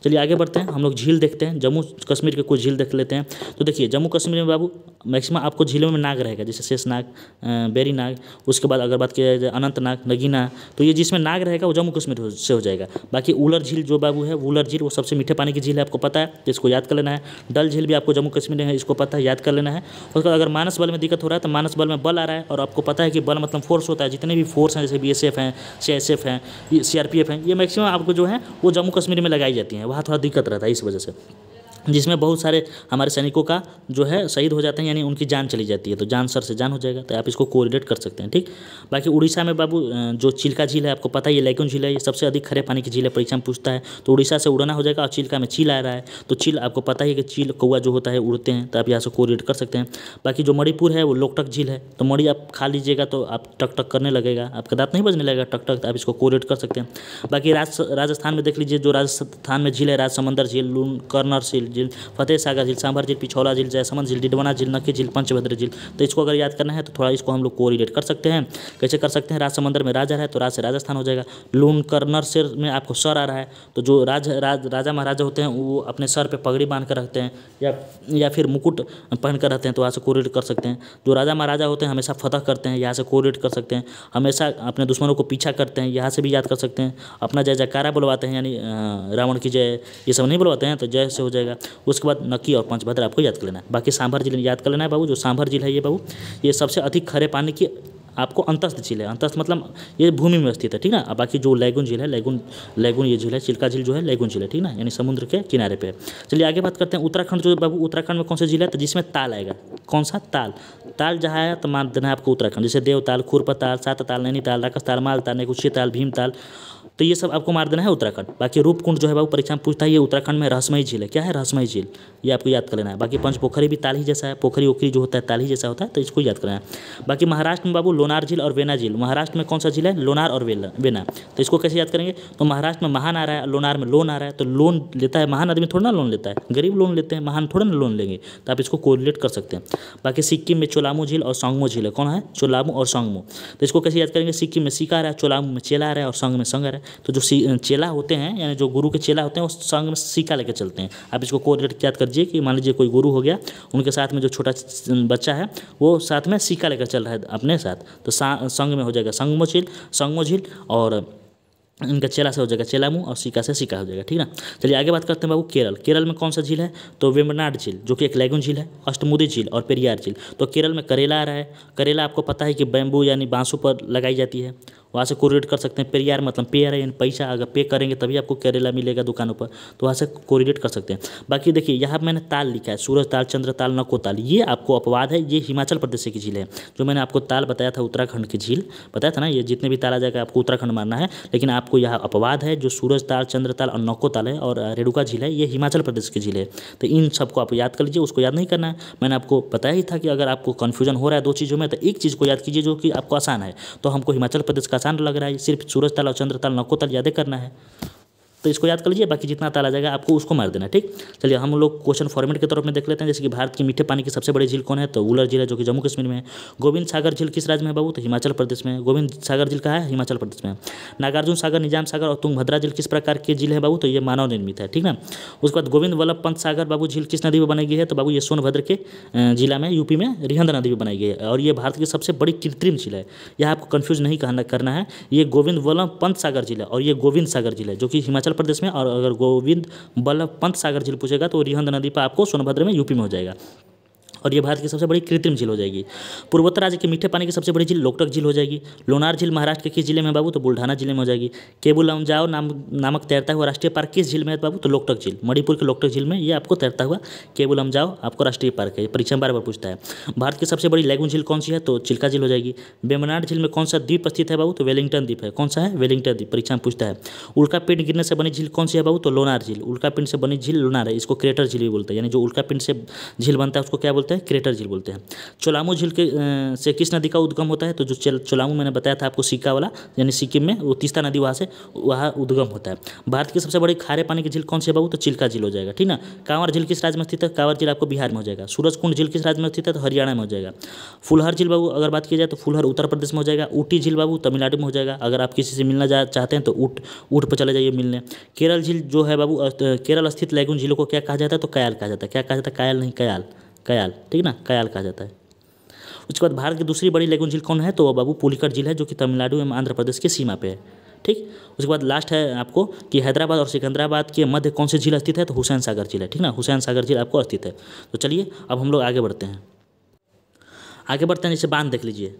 चलिए आगे बढ़ते हैं, हम लोग झील देखते हैं। जम्मू कश्मीर के कुछ झील देख लेते हैं। तो देखिए जम्मू कश्मीर में बाबू मैक्सिमम आपको झीलों में नाग रहेगा, जैसे शेषनाग, बेरी नाग। उसके बाद अगर बात किया जाए अनंतनाग, नगीना, तो ये जिसमें नाग रहेगा वो जम्मू कश्मीर से हो जाएगा। बाकी उलर झील जो बाबू है, वुलर झील वो सबसे मीठे पानी की झील है, आपको पता है, तो इसको याद कर लेना है। डल झील भी आपको जम्मू कश्मीर में है, इसको पता है, याद कर लेना है। उसके बाद अगर मानस बल में दिक्कत हो रहा है तो मानस बल में बल आ रहा है, और आपको पता है कि बल मतलब फोर्स होता है। जितने भी फोर्स हैं जैसे BSF हैं, CSF हैं, CRPF हैं, ये मैक्सिमम आपको जो है वो जम्मू कश्मीर में लगाई जाती हैं। वहाँ थोड़ा दिक्कत रहता है इस वजह से, जिसमें बहुत सारे हमारे सैनिकों का जो है शहीद हो जाते हैं, यानी उनकी जान चली जाती है। तो जान सर से जान हो जाएगा, तो आप इसको कोरिलेट कर सकते हैं, ठीक। बाकी उड़ीसा में बाबू जो चिल्का झील है, आपको पता ही है, लैगून झील है, ये सबसे अधिक खरे पानी की झील है, परीक्षा में पूछता है। तो उड़ीसा से उड़ना हो जाएगा, और चिल्का में चील आ रहा है, तो चील आपको पता ही है कि चील कौवा जो होता है उड़ते हैं, तो आप यहाँ से कोरिलेट कर सकते हैं। बाकी जो मणिपुर है वो लोकटक झील है, तो मणि आप खा लीजिएगा तो आप टक टक करने लगेगा, आपका दांत नहीं बजने लगेगा टक टक, तो आप इसको कोरिलेट कर सकते हैं। बाकी राजस्थान में देख लीजिए, जो राजस्थान में झील है, राजसमंदर झील, लून कर्नर झील, फतेह झील, सांभर झील, पिछौला झील, जयसमंद झील, डिडवाना झील, नक्की झील, पंचभद्र झील। तो इसको अगर याद करना है तो थोड़ा इसको हम लोग कोरिलेट कर सकते हैं। कैसे कर सकते हैं, राजसमंदर में राजा है तो राज से राजस्थान हो जाएगा। लून कर्नर से में आपको सर आ रहा है, तो जो राजा महाराजा होते हैं वो अपने सर पे पगड़ी बांध कर रखते हैं, या फिर मुकुट पहन कर रहते हैं, तो वहाँ से कोरिलेट कर सकते हैं। जो राजा महाराजा होते हैं हमेशा फतह करते हैं, यहाँ से कोरिलेट कर सकते हैं। हमेशा अपने दुश्मनों को पीछा करते हैं, यहाँ से भी याद कर सकते हैं। अपना जय जयकारा बुलवाते हैं, यानी रावण की जय, ये सब नहीं बुलवाते हैं, तो जय से हो जाएगा। उसके बाद नक्की और पंचभद्र आपको याद कर लेना है। बाकी सांभर झील याद कर लेना है बाबू। जो सांभर झील है ये बाबू, ये सबसे अधिक खरे पानी की आपको अंतस्थ झील है। अंतस्थ मतलब ये भूमि में स्थित है, ठीक ना। अब बाकी जो लैगून झील है, लैगून ये झील है, चिल्का झील जो है लैगून झील है, ठीक ना, यानी समुद्र के किनारे पे है। चलिए आगे बात करते हैं उत्तराखंड जो बाबू, उत्तराखंड में कौन सा झील है, तो जिसमें ताल आएगा। कौन सा ताल जहाँ है तो मान देना है आपको उत्तराखंड, जैसे देवताल, खुरपताल, सातताल, नैनीताल, राकसताल, मालताल, नेकुचिताल, भीमताल, तो ये सब आपको मार देना है उत्तराखंड। बाकी रूपकुंड जो है बाबू परीक्षा में पूछता है, ये उत्तराखंड में रहस्यमयी झील है। क्या है, रहस्यमयी झील, ये आपको याद कर लेना है। बाकी पंचपोखरी भी ताल ही जैसा है, पोखरी ओखरी जो होता है ताल ही जैसा होता है, तो इसको याद करना है। बाकी महाराष्ट्र में बाबू लोनार झील और वेना झील। महाराष्ट्र में कौन सा झील है, लोनार और वेना, तो इसको कैसे याद करेंगे, तो महाराष्ट्र में महान आ रहा है, लोनार में लोन आ रहा है, तो लोन लेता है महान आदमी, थोड़ा ना लोन लेता है, गरीब लोन लेते हैं, महान थोड़ा ना लोन लेंगे, तो आप इसको कोरिलेट कर सकते हैं। बाकी सिक्किम में चोलामू झील और सोंगमो झील है। कौन है, चोलामू और सोंगमो, तो इसको कैसे याद करेंगे, सिक्किम में सिक्का आ रहा है, चोलामू में चेला आ रहा है, और संग में संग आ रहा है। तो जो चेला होते हैं, यानी जो गुरु के चेला होते हैं, वो संग में सिक्का लेकर चलते हैं। आप इसको कोरिलेट याद करिए कि मान लीजिए कोई गुरु हो गया, उनके साथ में जो छोटा बच्चा है वो साथ में सिक्का लेकर चल रहा है अपने साथ, तो संग में हो जाएगा संगमो झील, और इनका चेला से हो जाएगा चेलामू, और सिक्का से सिक्का हो जाएगा, ठीक ना। चलिए आगे बात करते हैं बाबू केरल में कौन सा झील है, तो वेम्बनाड झील जो कि एक लैगून झील है, अष्टमुदी झील और पेरियार झील। तो केरल में करेला आ रहा है, करेला आपको पता है कि बैम्बू यानी बांसों पर लगाई जाती है, वहाँ से कोरिलेट कर सकते हैं। पेरियार मतलब पेयर है, यानी पैसा, अगर पे करेंगे तभी आपको करेला मिलेगा दुकानों पर, तो वहाँ से कोरिलेट कर सकते हैं। बाकी देखिए यहाँ मैंने ताल लिखा है, सूरज ताल, चंद्र ताल, नको ताल, ये आपको अपवाद है, ये हिमाचल प्रदेश की झील है। जो मैंने आपको ताल बताया था उत्तराखंड की झील बताया था ना, ये जितने भी ताल आ जाएगा आपको उत्तराखंड मानना है, लेकिन आपको यहाँ अपवाद है, जो सूरज ताल, चंद्र ताल और नको ताल है और रेणुका झील है, ये हिमाचल प्रदेश की झील है। तो इन सबको आप याद कर लीजिए, उसको याद नहीं करना है। मैंने आपको बताया ही था कि अगर आपको कन्फ्यूजन हो रहा है दो चीज़ों में, तो एक चीज़ को याद कीजिए जो कि आपको आसान है। तो हमको हिमाचल प्रदेश का आसान लग रहा है, सिर्फ सूरज ताल और चंद्र ताल, नको ताल याद करना है, तो इसको याद कर लीजिए। बाकी जितना ताल आ जाएगा आपको उसको मार देना, ठीक। चलिए हम लोग क्वेश्चन फॉर्मेट के तौर में देख लेते हैं। जैसे कि भारत की मीठे पानी की सबसे बड़ी झील कौन है, तो वुलर झील है, जो कि जम्मू कश्मीर में है। गोविंद सागर झील किस राज्य में है बाबू, तो हिमाचल प्रदेश में है। गोविंद सागर झील कहाँ है, हिमाचल प्रदेश में है। नागार्जुन सागर, निजाम सागर और तुंगभद्रा झील किस प्रकार की झील है बाबू, तो ये मानव निर्मित है, ठीक ना। उसके बाद गोविंद वल्लभ पंत सागर बाबू झील किस नदी में बनाई गई है, तो बाबू ये सोनभद्र के जिला में यूपी में रिहंद नदी में बनाई गई है, और ये भारत की सबसे बड़ी कृत्रिम झील है। यह आपको कन्फ्यूज नहीं करना है, ये गोविंद वल्लभ पंत सागर झील है और ये गोविंद सागर झील है, जो कि हिमाचल प्रदेश में। और अगर गोविंद वल्लभ पंत सागर झील पूछेगा तो रिहंद नदी पर आपको सोनभद्र में यूपी में हो जाएगा। और ये भारत की सबसे बड़ी कृत्रिम झील हो जाएगी। पूर्वोत्तर राज्य के मीठे पानी की सबसे बड़ी झील लोकटक झील हो जाएगी। लोनार झील महाराष्ट्र के किस जिले में बाबू? तो बुल्ढाना जिले में हो जाएगी। केबुल लमजाओ नामक तैरता हुआ राष्ट्रीय पार्क किस झील में है बाबू? तो लोकटक झील, मणिपुर के लोकटक झील में ये आपको तैरता हुआ केबुल लमजाओ आपको राष्ट्रीय पार्क है। परीक्षा में बार बार पूछता है। भारत की सबसे बड़ी लैगून झील कौन सी है? तो चिल्का झील हो जाएगी। वेम्बनाड झील में कौन सा द्वीप स्थित है बाबू? तो वेलिंगटन द्वीप है। कौन सा है? वेलिंगटन द्वीप। परीक्षा में पूछता है। उल्का पिंड गिरने से बनी झील कौन सी है बाबू? तो लोनार झील। उल्का पिंड से बनी झील लोनार है, इसको क्रेटर झील भी बोलते हैं, यानी जो उल्का पिंड से झील बनता है उसको क्या बोलते हैं? क्रेटर झील बोलते हैं। चोलामू झील के से किस नदी का उद्गम होता है? तो जो चोलामू मैंने बताया था आपको सिक्का वाला, यानी सिक्किम में वो तीस्ता नदी वहाँ उद्गम होता है। भारत की सबसे बड़ी खारे पानी की झील कौन सी है बाबू? तो चिल्का झील हो जाएगा, ठीक ना। कांवर झील किस राज्य में स्थित है? कांवर झील आपको बिहार में हो जाएगा। सूरजकुंड झील किस राज्य में स्थित है? तो हरियाणा में हो जाएगा। फुलहर झील बाबू अगर बात की जाए तो फुलहर उत्तर प्रदेश में हो जाएगा। ऊटी झील बाबू तमिलनाडु में हो जाएगा। अगर आप किसी से मिलना चाहते हैं तो ऊँट पर चले जाइए मिलने। केरल झील जो है बाबू, केरल स्थित लैगून झीलों को क्या कहा जाता है? तो कयाल कहा जाता है। क्या कहा जाता है? कायल नहीं, कयाल, कयाल, ठीक ना, कयाल कहा जाता है। उसके बाद भारत की दूसरी बड़ी लैगून झील कौन है? तो बाबू पुलिकट झील है, जो कि तमिलनाडु एवं आंध्र प्रदेश की सीमा पे है, ठीक। उसके बाद लास्ट है आपको कि हैदराबाद और सिकंदराबाद के मध्य कौन सी झील स्थित है? तो हुसैन सागर झील है, ठीक ना, हुसैन सागर झील आपको स्थित है। तो चलिए अब हम लोग आगे बढ़ते हैं। जैसे बांध देख लीजिए।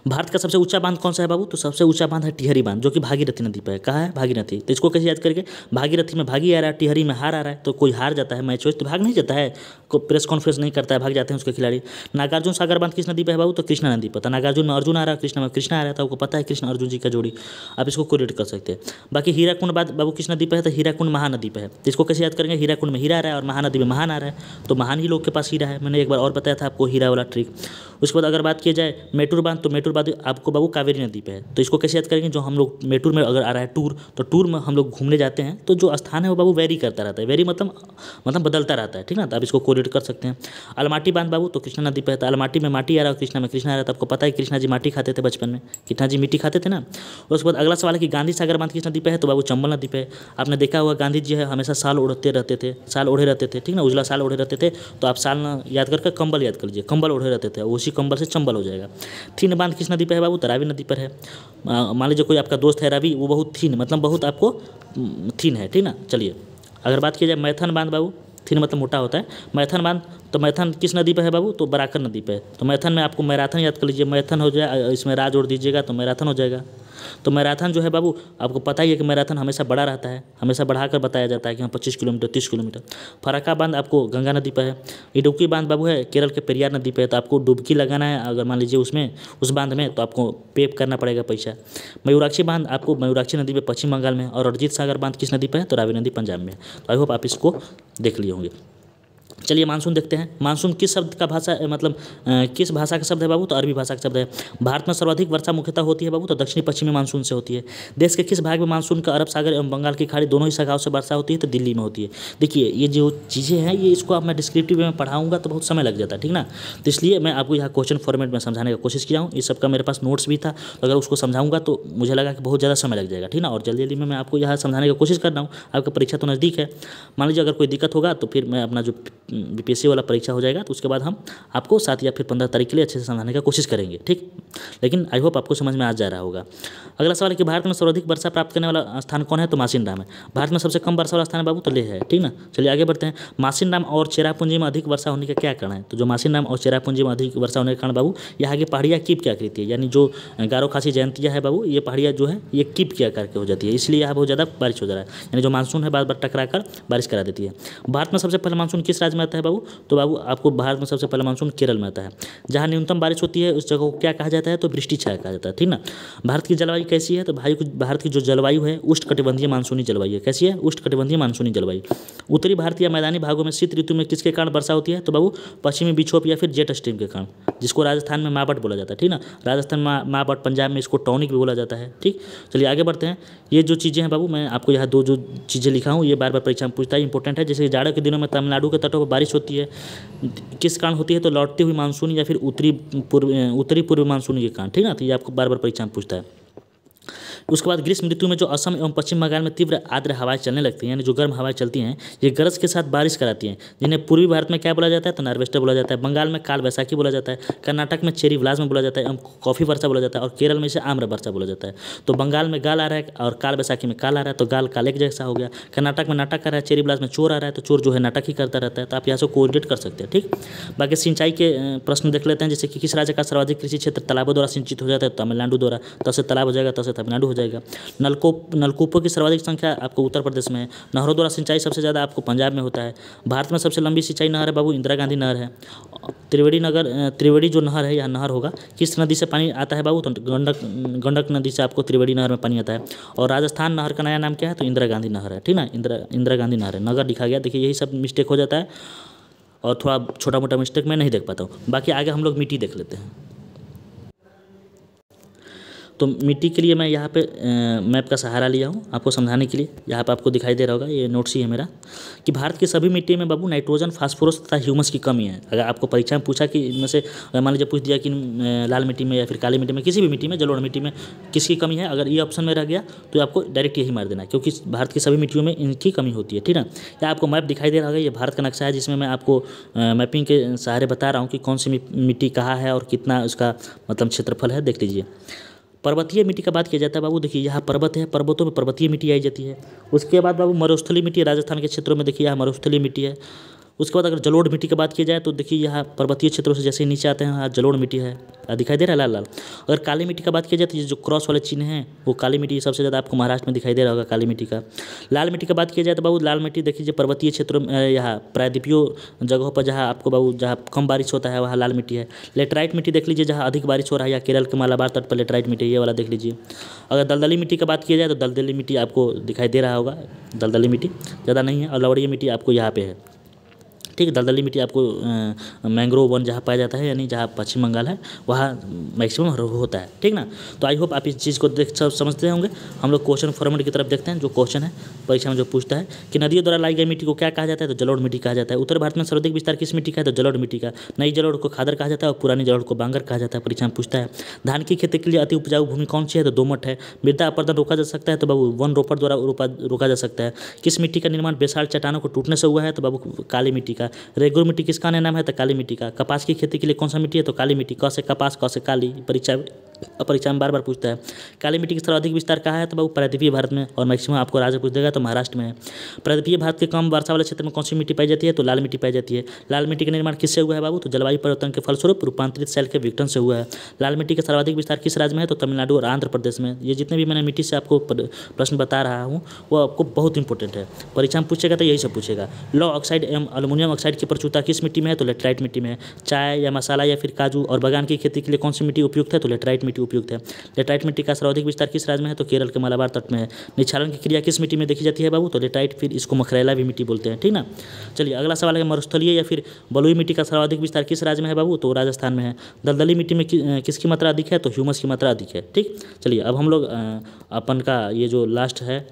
भारत का सबसे ऊंचा बांध कौन सा है बाबू? तो सबसे ऊंचा बांध है टिहरी बांध, जो कि भागीरथी नदी पर है। कहाँ है? भागीरथी। तो इसको कैसे याद करेंगे? भागीरथी में भागी आ रहा है, टिहरी में हार आ रहा है, तो कोई हार जाता है मैच तो भाग नहीं जाता है, को प्रेस कॉन्फ्रेंस नहीं करता है, भाग जाते हैं उसके खिलाड़ी। नागार्जुन सागर बांध किस नदी पर है बाबू? तो कृष्णा नदी पर। नागार्जुन में अर्जुन आ रहा है, कृष्णा में कृष्णा आ रहा था, आपको पता है कृष्ण अर्जुन जी का जोड़ी, आप इसको कोरिलेट कर सकते हैं। बाकी हीराकुंड बांध बाबू किस नदी पर है? तो हीराकुंड महानदी पर है। तो इसको कैसे याद करेंगे? हीराकुंड में हीरा आ रहा है और महानदी में महान आ रहा है, तो महान ही लोग के पास हीरा है। मैंने एक बार और बताया था आपको हीरा वाला ट्रिक। उसके बाद अगर बात की जाए मेटूर बांध, तो मेटूर बांध आपको बाबू कावेरी नदी पे है। तो इसको कैसे याद करेंगे? जो हम लोग मेटूर में अगर आ रहा है टूर, तो टूर में हम लोग घूमने जाते हैं, तो जो स्थान है वो बाबू वेरी करता रहता है, वेरी मतलब बदलता रहता है, ठीक ना, तो आप इसको कोरिलेट कर सकते हैं। अलमाटी बांध बाबू तो कृष्णा नदी पे है। तो अलमाटी में माटी आ रहा है, कृष्णा में कृष्णा आ रहा था, आपको पता है कृष्णा जी माटी खाते थे बचपन में, कृष्णा जी मिट्टी खाते थे ना। उसके बाद अगला सवाल है कि गांधी सागर बांध किस नदी पे है? तो बाबू चंबल नदी पे है। आपने देखा हुआ गांधी जी है हमेशा साल ओढ़ते रहते थे, साल ओढ़े रहते थे, ठीक ना, उजला साल ओढ़े रहते थे, तो आप साल ना याद करके कंबल याद कर लीजिए, कंबल ओढ़े रहते थे, उसी कंबल से चंबल हो जाएगा। थीन बांध किस नदी पे है बाबू? तो रावी नदी पर है। मान लीजिए कोई आपका दोस्त है रवि, वो बहुत थीन मतलब बहुत आपको थीन है, ठीक ना। चलिए अगर बात की जाए मैथन बांध बाबू, थीन मतलब मोटा होता है, मैथन बांध, तो मैथन किस नदी पे है बाबू? तो बराकर नदी पे है। तो मैथन में आपको मैराथन याद कर लीजिए, मैथन हो जाए, इसमें रा जोड़ दीजिएगा तो मैराथन हो जाएगा। तो मैराथन जो है बाबू आपको पता ही है कि मैराथन हमेशा बड़ा रहता है, हमेशा बढ़ाकर बताया जाता है कि हाँ 25 किलोमीटर 30 किलोमीटर। फरक्का बांध आपको गंगा नदी पर है। इडुक्की बांध बाबू है केरल के पेरियार नदी पे है। तो आपको डुबकी लगाना है अगर मान लीजिए उसमें उस बांध में, तो आपको पे करना पड़ेगा पैसा। मयूराक्षी बांध आपको मयूराक्षी नदी पे पश्चिम बंगाल में। और अरिजीत सागर बांध किस नदी पर है? तो रावी नदी पंजाब में। तो आई होप आप इसको देख लिए होंगे। चलिए मानसून देखते हैं। मानसून किस शब्द का भाषा मतलब किस भाषा का शब्द है बाबू? तो अरबी भाषा का शब्द है। भारत में सर्वाधिक वर्षा मुख्यतः होती है बाबू, तो दक्षिणी पश्चिमी मानसून से होती है। देश के किस भाग में मानसून का अरब सागर एवं बंगाल की खाड़ी दोनों ही शाखाओं से वर्षा होती है? तो दिल्ली में होती है। देखिए ये जो चीज़ें हैं ये इसको अब मैं डिस्क्रिप्टिव वे में पढ़ाऊंगा तो बहुत समय लग जाता है, ठीक ना। तो इसलिए मैं आपको यहाँ क्वेश्चन फॉर्मेट में समझाने की कोशिश किया हूँ। इस सब का मेरे पास नोट्स भी था, तो अगर उसको समझाऊंगा तो मुझे लगा कि बहुत ज़्यादा समय लग जाएगा, ठीक ना। और जल्दी जल्दी में मैं आपको यहाँ समझाने की कोशिश कर रहा हूँ। आपका परीक्षा तो नज़दीक है, मान लीजिए अगर कोई दिक्कत होगा तो फिर मैं अपना जो बीपीएससी वाला परीक्षा हो जाएगा तो उसके बाद हम आपको 7 या फिर 15 तारीख के लिए अच्छे से समझाने की कोशिश करेंगे, ठीक। लेकिन आई होप आपको समझ में आ जा रहा होगा। अगला सवाल है कि भारत में सर्वाधिक वर्षा प्राप्त करने वाला स्थान कौन है? तो मासिन राम है। भारत में सबसे कम वर्षा वाला स्थान है बाबू तो लेह है, ठीक ना। चलिए आगे बढ़ते हैं। मासिन राम और चेरापूंजी में अधिक वर्षा होने का क्या कारण है? तो जो मासिन राम और चेरापूंजी में अधिक वर्षा होने के कारण बाबू यहाँ की पहाड़ियाँ कीप की आकृति है, यानी जो गारो खासी जयंतिया है बाबू, ये पहाड़ियाँ जो है ये कीप के आकार की हो जाती है, इसलिए यहाँ बहुत ज़्यादा बारिश हो जा रहा है, यानी जो मानसून है बार बार टकरा कर बारिश करा देती है। भारत में सबसे पहले मानसून किस राज्य में आता है बाबू? तो बाबू आपको भारत में सबसे पहला मानसून केरल में आता है। जहाँ न्यूनतम बारिश होती है उस जगह को क्या कहा जाता है? तो वृष्टि छाया कहा जाता है, ठीक ना। भारत की जलवायु कैसी है? तो भारत की जो जलवायु है उष्णकटिबंधीय मानसूनी जलवायु है। कैसी है? उष्णकटिबंधीय मानसूनी जलवायु। उत्तरी भारत या मैदानी भागों में शीत ऋतु में किसके कारण वर्षा होती है? तो बाबू पश्चिमी विक्षोभ या फिर जेट स्ट्रीम के कारण, जिसको राजस्थान में मावट बोला जाता है, ठीक ना। राजस्थान में मावट, पंजाब में इसको टॉनिक भी बोला जाता है, ठीक। चलिए आगे बढ़ते हैं। ये जो चीज़ें हैं बाबू मैं आपको यहाँ दो जो चीज़ें लिखा हूँ ये बार बार परीक्षा में पूछता है, इंपॉर्टेंट है। जैसे जाड़ों के दिनों में तमिलनाडु के तटों पर बारिश होती है, किस कारण होती है? तो लौटती हुई मानसून या फिर उत्तरी पूर्व मानसून के कारण, ठीक ना। तो ये आपको बार बार परीक्षा में पूछता है। उसके बाद ग्रीष्म ऋतु में जो असम एवं पश्चिम बंगाल में तीव्र आर्द्र हवाएं चलने लगती हैं, यानी जो गर्म हवाएं चलती हैं, ये गरज के साथ बारिश कराती हैं, जिन्हें पूर्वी भारत में क्या बोला जाता है, तो नॉर्वेस्टर बोला जाता है। बंगाल में काल बैसाखी बोला जाता है, कर्नाटक में चेरी ब्लाज्म बोला जाता है एवं कॉफी वर्षा बोला जाता है, और केरल में इसे आम्र वर्षा बोला जाता है। तो बंगाल में गाल आ रहा है और काल बैसाखी में काल आ रहा है, तो गाल काले के जैसा हो गया। कर्नाटक में नाटक आ रहा है, चेरी ब्लाज्म में चोर आ रहा है, तो चोर जो है नाटक ही करता रहता है। तो आप यहाँ से कोरिलेट कर सकते हैं। ठीक, बाकी सिंचाई के प्रश्न देख लेते हैं, जैसे कि किस राज्य का सर्वाधिक कृषि क्षेत्र तालाबों द्वारा सिंचित हो जाता है, तमिलनाडु द्वारा, तब से तालाब हो जाएगा, तब से तमिलनाडु हो जाएगा। नलकूपों की सर्वाधिक संख्या आपको उत्तर प्रदेश में है। नहरों द्वारा सिंचाई सबसे ज़्यादा आपको पंजाब में होता है। भारत में सबसे लंबी सिंचाई नहर है बाबू इंदिरा गांधी नहर है। त्रिवेणी जो नहर है, यह नहर होगा, किस नदी से पानी आता है बाबू, तो गंडक नदी से आपको त्रिवेणी नहर में पानी आता है। और राजस्थान नहर का नया नाम क्या है, तो इंदिरा गांधी नहर है। ठीक ना, इंदिरा गांधी नहर है, नगर लिखा गया। देखिए यही सब मिस्टेक हो जाता है और थोड़ा छोटा मोटा मिस्टेक मैं नहीं देख पाता हूँ। बाकी आगे हम लोग मिट्टी देख लेते हैं। तो मिट्टी के लिए मैं यहाँ पे मैप का सहारा लिया हूँ आपको समझाने के लिए। यहाँ पे आपको दिखाई दे रहा होगा, ये नोट्स ही है मेरा, कि भारत की सभी मिट्टी में बाबू नाइट्रोजन, फास्फोरस तथा ह्यूमस की कमी है। अगर आपको परीक्षा में पूछा कि इनमें से मान लीजिए पूछ दिया कि लाल मिट्टी में या फिर काली मिट्टी में, किसी भी मिट्टी में, जलोढ़ मिट्टी में किसकी कमी है, अगर ये ऑप्शन में रह गया तो आपको डायरेक्ट यही मार देना है, क्योंकि भारत की सभी मिट्टियों में इनकी कमी होती है। ठीक है, या आपको मैप दिखाई दे रहा होगा, ये भारत का नक्शा है, जिसमें मैं आपको मैपिंग के सहारे बता रहा हूँ कि कौन सी मिट्टी कहाँ है और कितना उसका मतलब क्षेत्रफल है। देख लीजिए, पर्वतीय मिट्टी का बात किया जाता है बाबू, देखिए यहाँ पर्वत है, पर्वतों में पर्वतीय मिट्टी आई जाती है। उसके बाद बाबू मरुस्थलीय मिट्टी, राजस्थान के क्षेत्रों में देखिए यहाँ मरुस्थलीय मिट्टी है। उसके बाद अगर जलोढ़ मिट्टी की बात की जाए तो देखिए यहाँ पर्वतीय क्षेत्रों से जैसे नीचे आते हैं यहाँ जलोढ़ मिट्टी है, दिखाई दे रहा है लाल लाल। अगर काली मिट्टी का बात की जाए तो ये जो क्रॉस वाले चिन्ह हैं वो काली मिट्टी सबसे ज़्यादा आपको महाराष्ट्र में दिखाई दे रहा होगा काली मिट्टी का। लाल मिट्टी का बात की जाए तो बाबू लाल मिट्टी देखिए पर्वतीय क्षेत्रों में, यहाँ प्रायद्वीपीय जगहों पर जहाँ आपको बाबू जहाँ कम बारिश होता है वहाँ लाल मिट्टी है। लेटराइट मिट्टी देख लीजिए जहाँ अधिक बारिश हो रहा है, या केरल के मालाबार तट पर लेटराइट मिट्टी, ये वाला देख लीजिए। अगर दलदली मिट्टी की बात की जाए तो दलदली मिट्टी आपको दिखाई दे रहा होगा, दलदली मिट्टी ज़्यादा नहीं है। और लवड़ीय मिट्टी आपको यहाँ पे है। ठीक, दलदली मिट्टी आपको मैंग्रोव वन जहाँ पाया जाता है, यानी जहाँ पश्चिम बंगाल है वहाँ मैक्सिमम होता है। ठीक ना, तो आई होप आप इस चीज़ को देख सब समझते होंगे। हम लोग क्वेश्चन फॉर्मेट की तरफ देखते हैं। जो क्वेश्चन है परीक्षा में जो पूछता है कि नदियों द्वारा लाई गई मिट्टी को क्या कहा जाता है, तो जलोढ़ मिट्टी कहा जाता है। उत्तर भारत में सर्वाधिक विस्तार किस मिट्टी का है, तो जलोढ़ मिट्टी का। नई जलोढ़ को खादर कहा जाता है और पुरानी जलोढ़ को बांगर कहा जाता है। परीक्षा में पूछता है धान की खेती के लिए अति उपजाऊ भूमि कौन सी है, तो दोमट है। मृदा अपरदन रोका जा सकता है, तो बाबू वन रोपण द्वारा रोका जा सकता है। किस मिट्टी का निर्माण बेसाल चट्टानों को टूटने से हुआ है, तो बाबू काली मिट्टी का। रेगुर मिट्टी किसका नाम है, तो काली मिट्टी का। कपास की खेती के लिए कौन सा मिट्टी है, तो काली मिट्टी। क से कपास, क से काली, परीक्षा में बार बार पूछता है। काली मिट्टी की सर्वाधिक विस्तार कहाँ है, तो बाबू प्रायद्वीपीय भारत में, और मैक्सिमम आपको राज्य पूछ देगा तो महाराष्ट्र में है। प्रायद्वीपीय भारत के कम वर्षा वाले क्षेत्र में कौन सी मिट्टी पाई जाती है, तो लाल मिट्टी पाई जाती है। लाल मिट्टी का निर्माण किससे हुआ है बाबू, तो जलवायु परिवर्तन के फलस्वरूप रूपांतरित सेल के विघटन से हुआ है। लाल मिट्टी का सर्वाधिक विस्तार किस राज्य में है, तो तमिलनाडु और आंध्र प्रदेश में। ये जितने भी मैंने मिट्टी से आपको प्रश्न बता रहा हूँ वो आपको बहुत इंपॉर्टेंट है, परीक्षा में पूछेगा तो यही सब पूछेगा। लौह ऑक्साइड एवं एल्युमिनियम ऑक्साइड की प्रचुरता किस मिट्टी में है, तो लेटराइट मिट्टी में है। चाय या मसाला या फिर काजू और बागान की खेती के लिए कौन सी मिट्टी उपयुक्त है, तो लेटराइट मिट्टी उपयुक्त है। लेटराइट मिट्टी का सर्वाधिक विस्तार किस राज्य में है, तो केरल के मालाबार तट में है। निक्षालन की क्रिया किस मिट्टी में देखी जाती है बाबू, तो लेटराइट, फिर इसको मखरेला भी मिट्टी बोलते हैं। ठीक ना, चलिए अगला सवाल है मरुस्थलीय या फिर बलुई मिट्टी का सर्वाधिक विस्तार किस राज्य में है बाबू, तो राजस्थान में है। दलदली मिट्टी में किसकी मात्रा अधिक है, तो ह्यूमस की मात्रा अधिक है। ठीक, चलिए अब हम लोग अपन का ये जो लास्ट है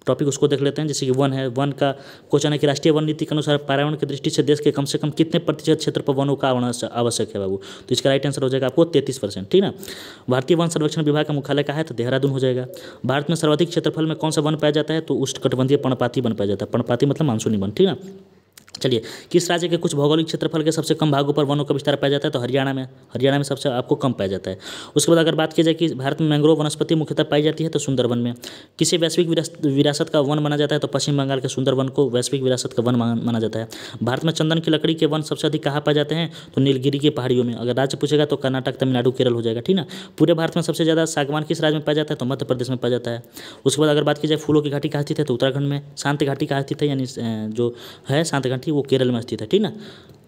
टॉपिक उसको देख लेते हैं। जैसे कि वन है, वन का क्वेश्चन है कि राष्ट्रीय वन नीति के अनुसार पर्यावरण की दृष्टि से देश के कम से कम कितने प्रतिशत क्षेत्र पर वनों का आवश्यक है बाबू, तो इसका राइट आंसर हो जाएगा आपको 33%। ठीक ना, भारतीय वन सर्वेक्षण विभाग का मुख्यालय कहाँ है, तो देहरादून हो जाएगा। भारत में सर्वाधिक क्षेत्रफल में कौन सा वन पाया जाता है, तो उष्णकटिबंधीय पर्णपाती वन पाया जाता है। पर्णपाती मतलब मानसूनी वन। ठीक ना, चलिए किस राज्य के कुछ भौगोलिक क्षेत्रफल के सबसे कम भागों पर वनों का विस्तार पाया जाता है, तो हरियाणा में सबसे आपको कम पाया जाता है। उसके बाद अगर बात की जाए कि भारत में मैंग्रोव वनस्पति मुख्यतः पाई जाती है, तो सुंदरवन में। किसी वैश्विक विरासत का वन माना जाता है, तो पश्चिम बंगाल के सुंदरवन को वैश्विक विरासत का वन माना जाता है। भारत में चंदन की लकड़ी के वन सबसे अधिक कहाँ पाए जाते हैं, तो नीलगिरी की पहाड़ियों में। अगर राज्य पूछेगा तो कर्नाटक, तमिलनाडु, केरल हो जाएगा। ठीक ना, पूरे भारत में सबसे ज़्यादा सागवान किस राज्य में पाया जाता है, तो मध्य प्रदेश में पाया जाता है। उसके बाद अगर बात की जाए फूलों की घाटी कहाँ स्थित है, तो उत्तराखंड में। शांति घाटी कहाँ स्थित है, यानी जो है शांति घाटी वो केरल में स्थित है। ठीक ना,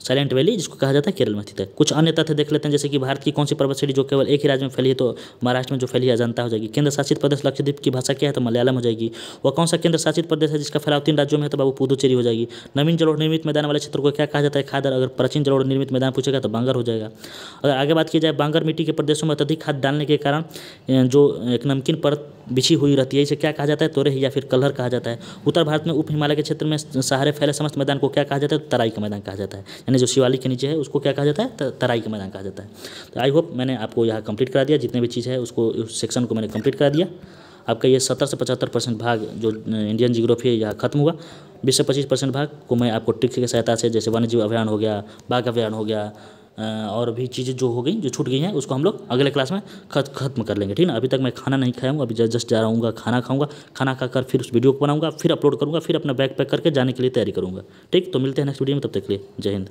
साइलेंट वैली जिसको कहा जाता है केरल में स्थित है। कुछ अन्य तथ्य देख लेते हैं, जैसे कि भारत की कौन सी पर्वत श्रेणी जो केवल एक ही राज्य में फैली है, तो महाराष्ट्र में जो फैली है अजंता हो जाएगी। केंद्र शासित प्रदेश लक्षद्वीप की भाषा क्या है, तो मलयालम हो जाएगी। वह कौन सा केंद्र शासित प्रदेश है जिसका फैलाव 3 राज्यों में है, तो बाबू पुदुचेरी हो जाएगी। नवीन जलोढ़ निर्मित मैदान वाले क्षेत्र को क्या कहा जाता है, खादर। अगर प्राचीन जलोढ़ निर्मित मैदान पूछेगा तो बांगर हो जाएगा। अगर आगे बात की जाए बांगर मिट्टी के प्रदेशों में अत्यधिक खाद डालने के कारण जो एक नमकीन परत बिछी हुई रहती है, इसे क्या कहा जाता है, तोरेह या फिर कलहर कहा जाता है। उत्तर भारत में उप हिमालय के क्षेत्र में सहारे फैले समस्त मैदान को क्या कहा जाता है, तो तराई का मैदान कहा जाता है। यानी जो शिवालिक के नीचे है उसको क्या कहा जाता है, तराई का मैदान कहा जाता है। तो आई होप मैंने आपको यहाँ कंप्लीट करा दिया, जितने भी चीज़ है उसको उस सेक्शन को मैंने कंप्लीट करा दिया। आपका ये 70 से 75% भाग जो इंडियन जियोग्राफी है यहाँ खत्म हुआ। 20 से 25% भाग को मैं आपको ट्रिक्स की सहायता से, जैसे वन्यजीव अभियान हो गया, बाघ अभियान हो गया, और भी चीज़ें जो हो गई, जो छूट गई हैं, उसको हम लोग अगले क्लास में खत्म कर लेंगे, ठीक ना। अभी तक मैं खाना नहीं खाया हूँ, अभी जस्ट जा रहा हूँ खाना खाऊंगा, खाना खाकर फिर उस वीडियो को बनाऊंगा, फिर अपलोड करूँगा, फिर अपना बैग पैक करके जाने के लिए तैयारी करूँगा, ठीक। तो मिलते हैं नेक्स्ट वीडियो में, तब तक के लिए जय हिंद।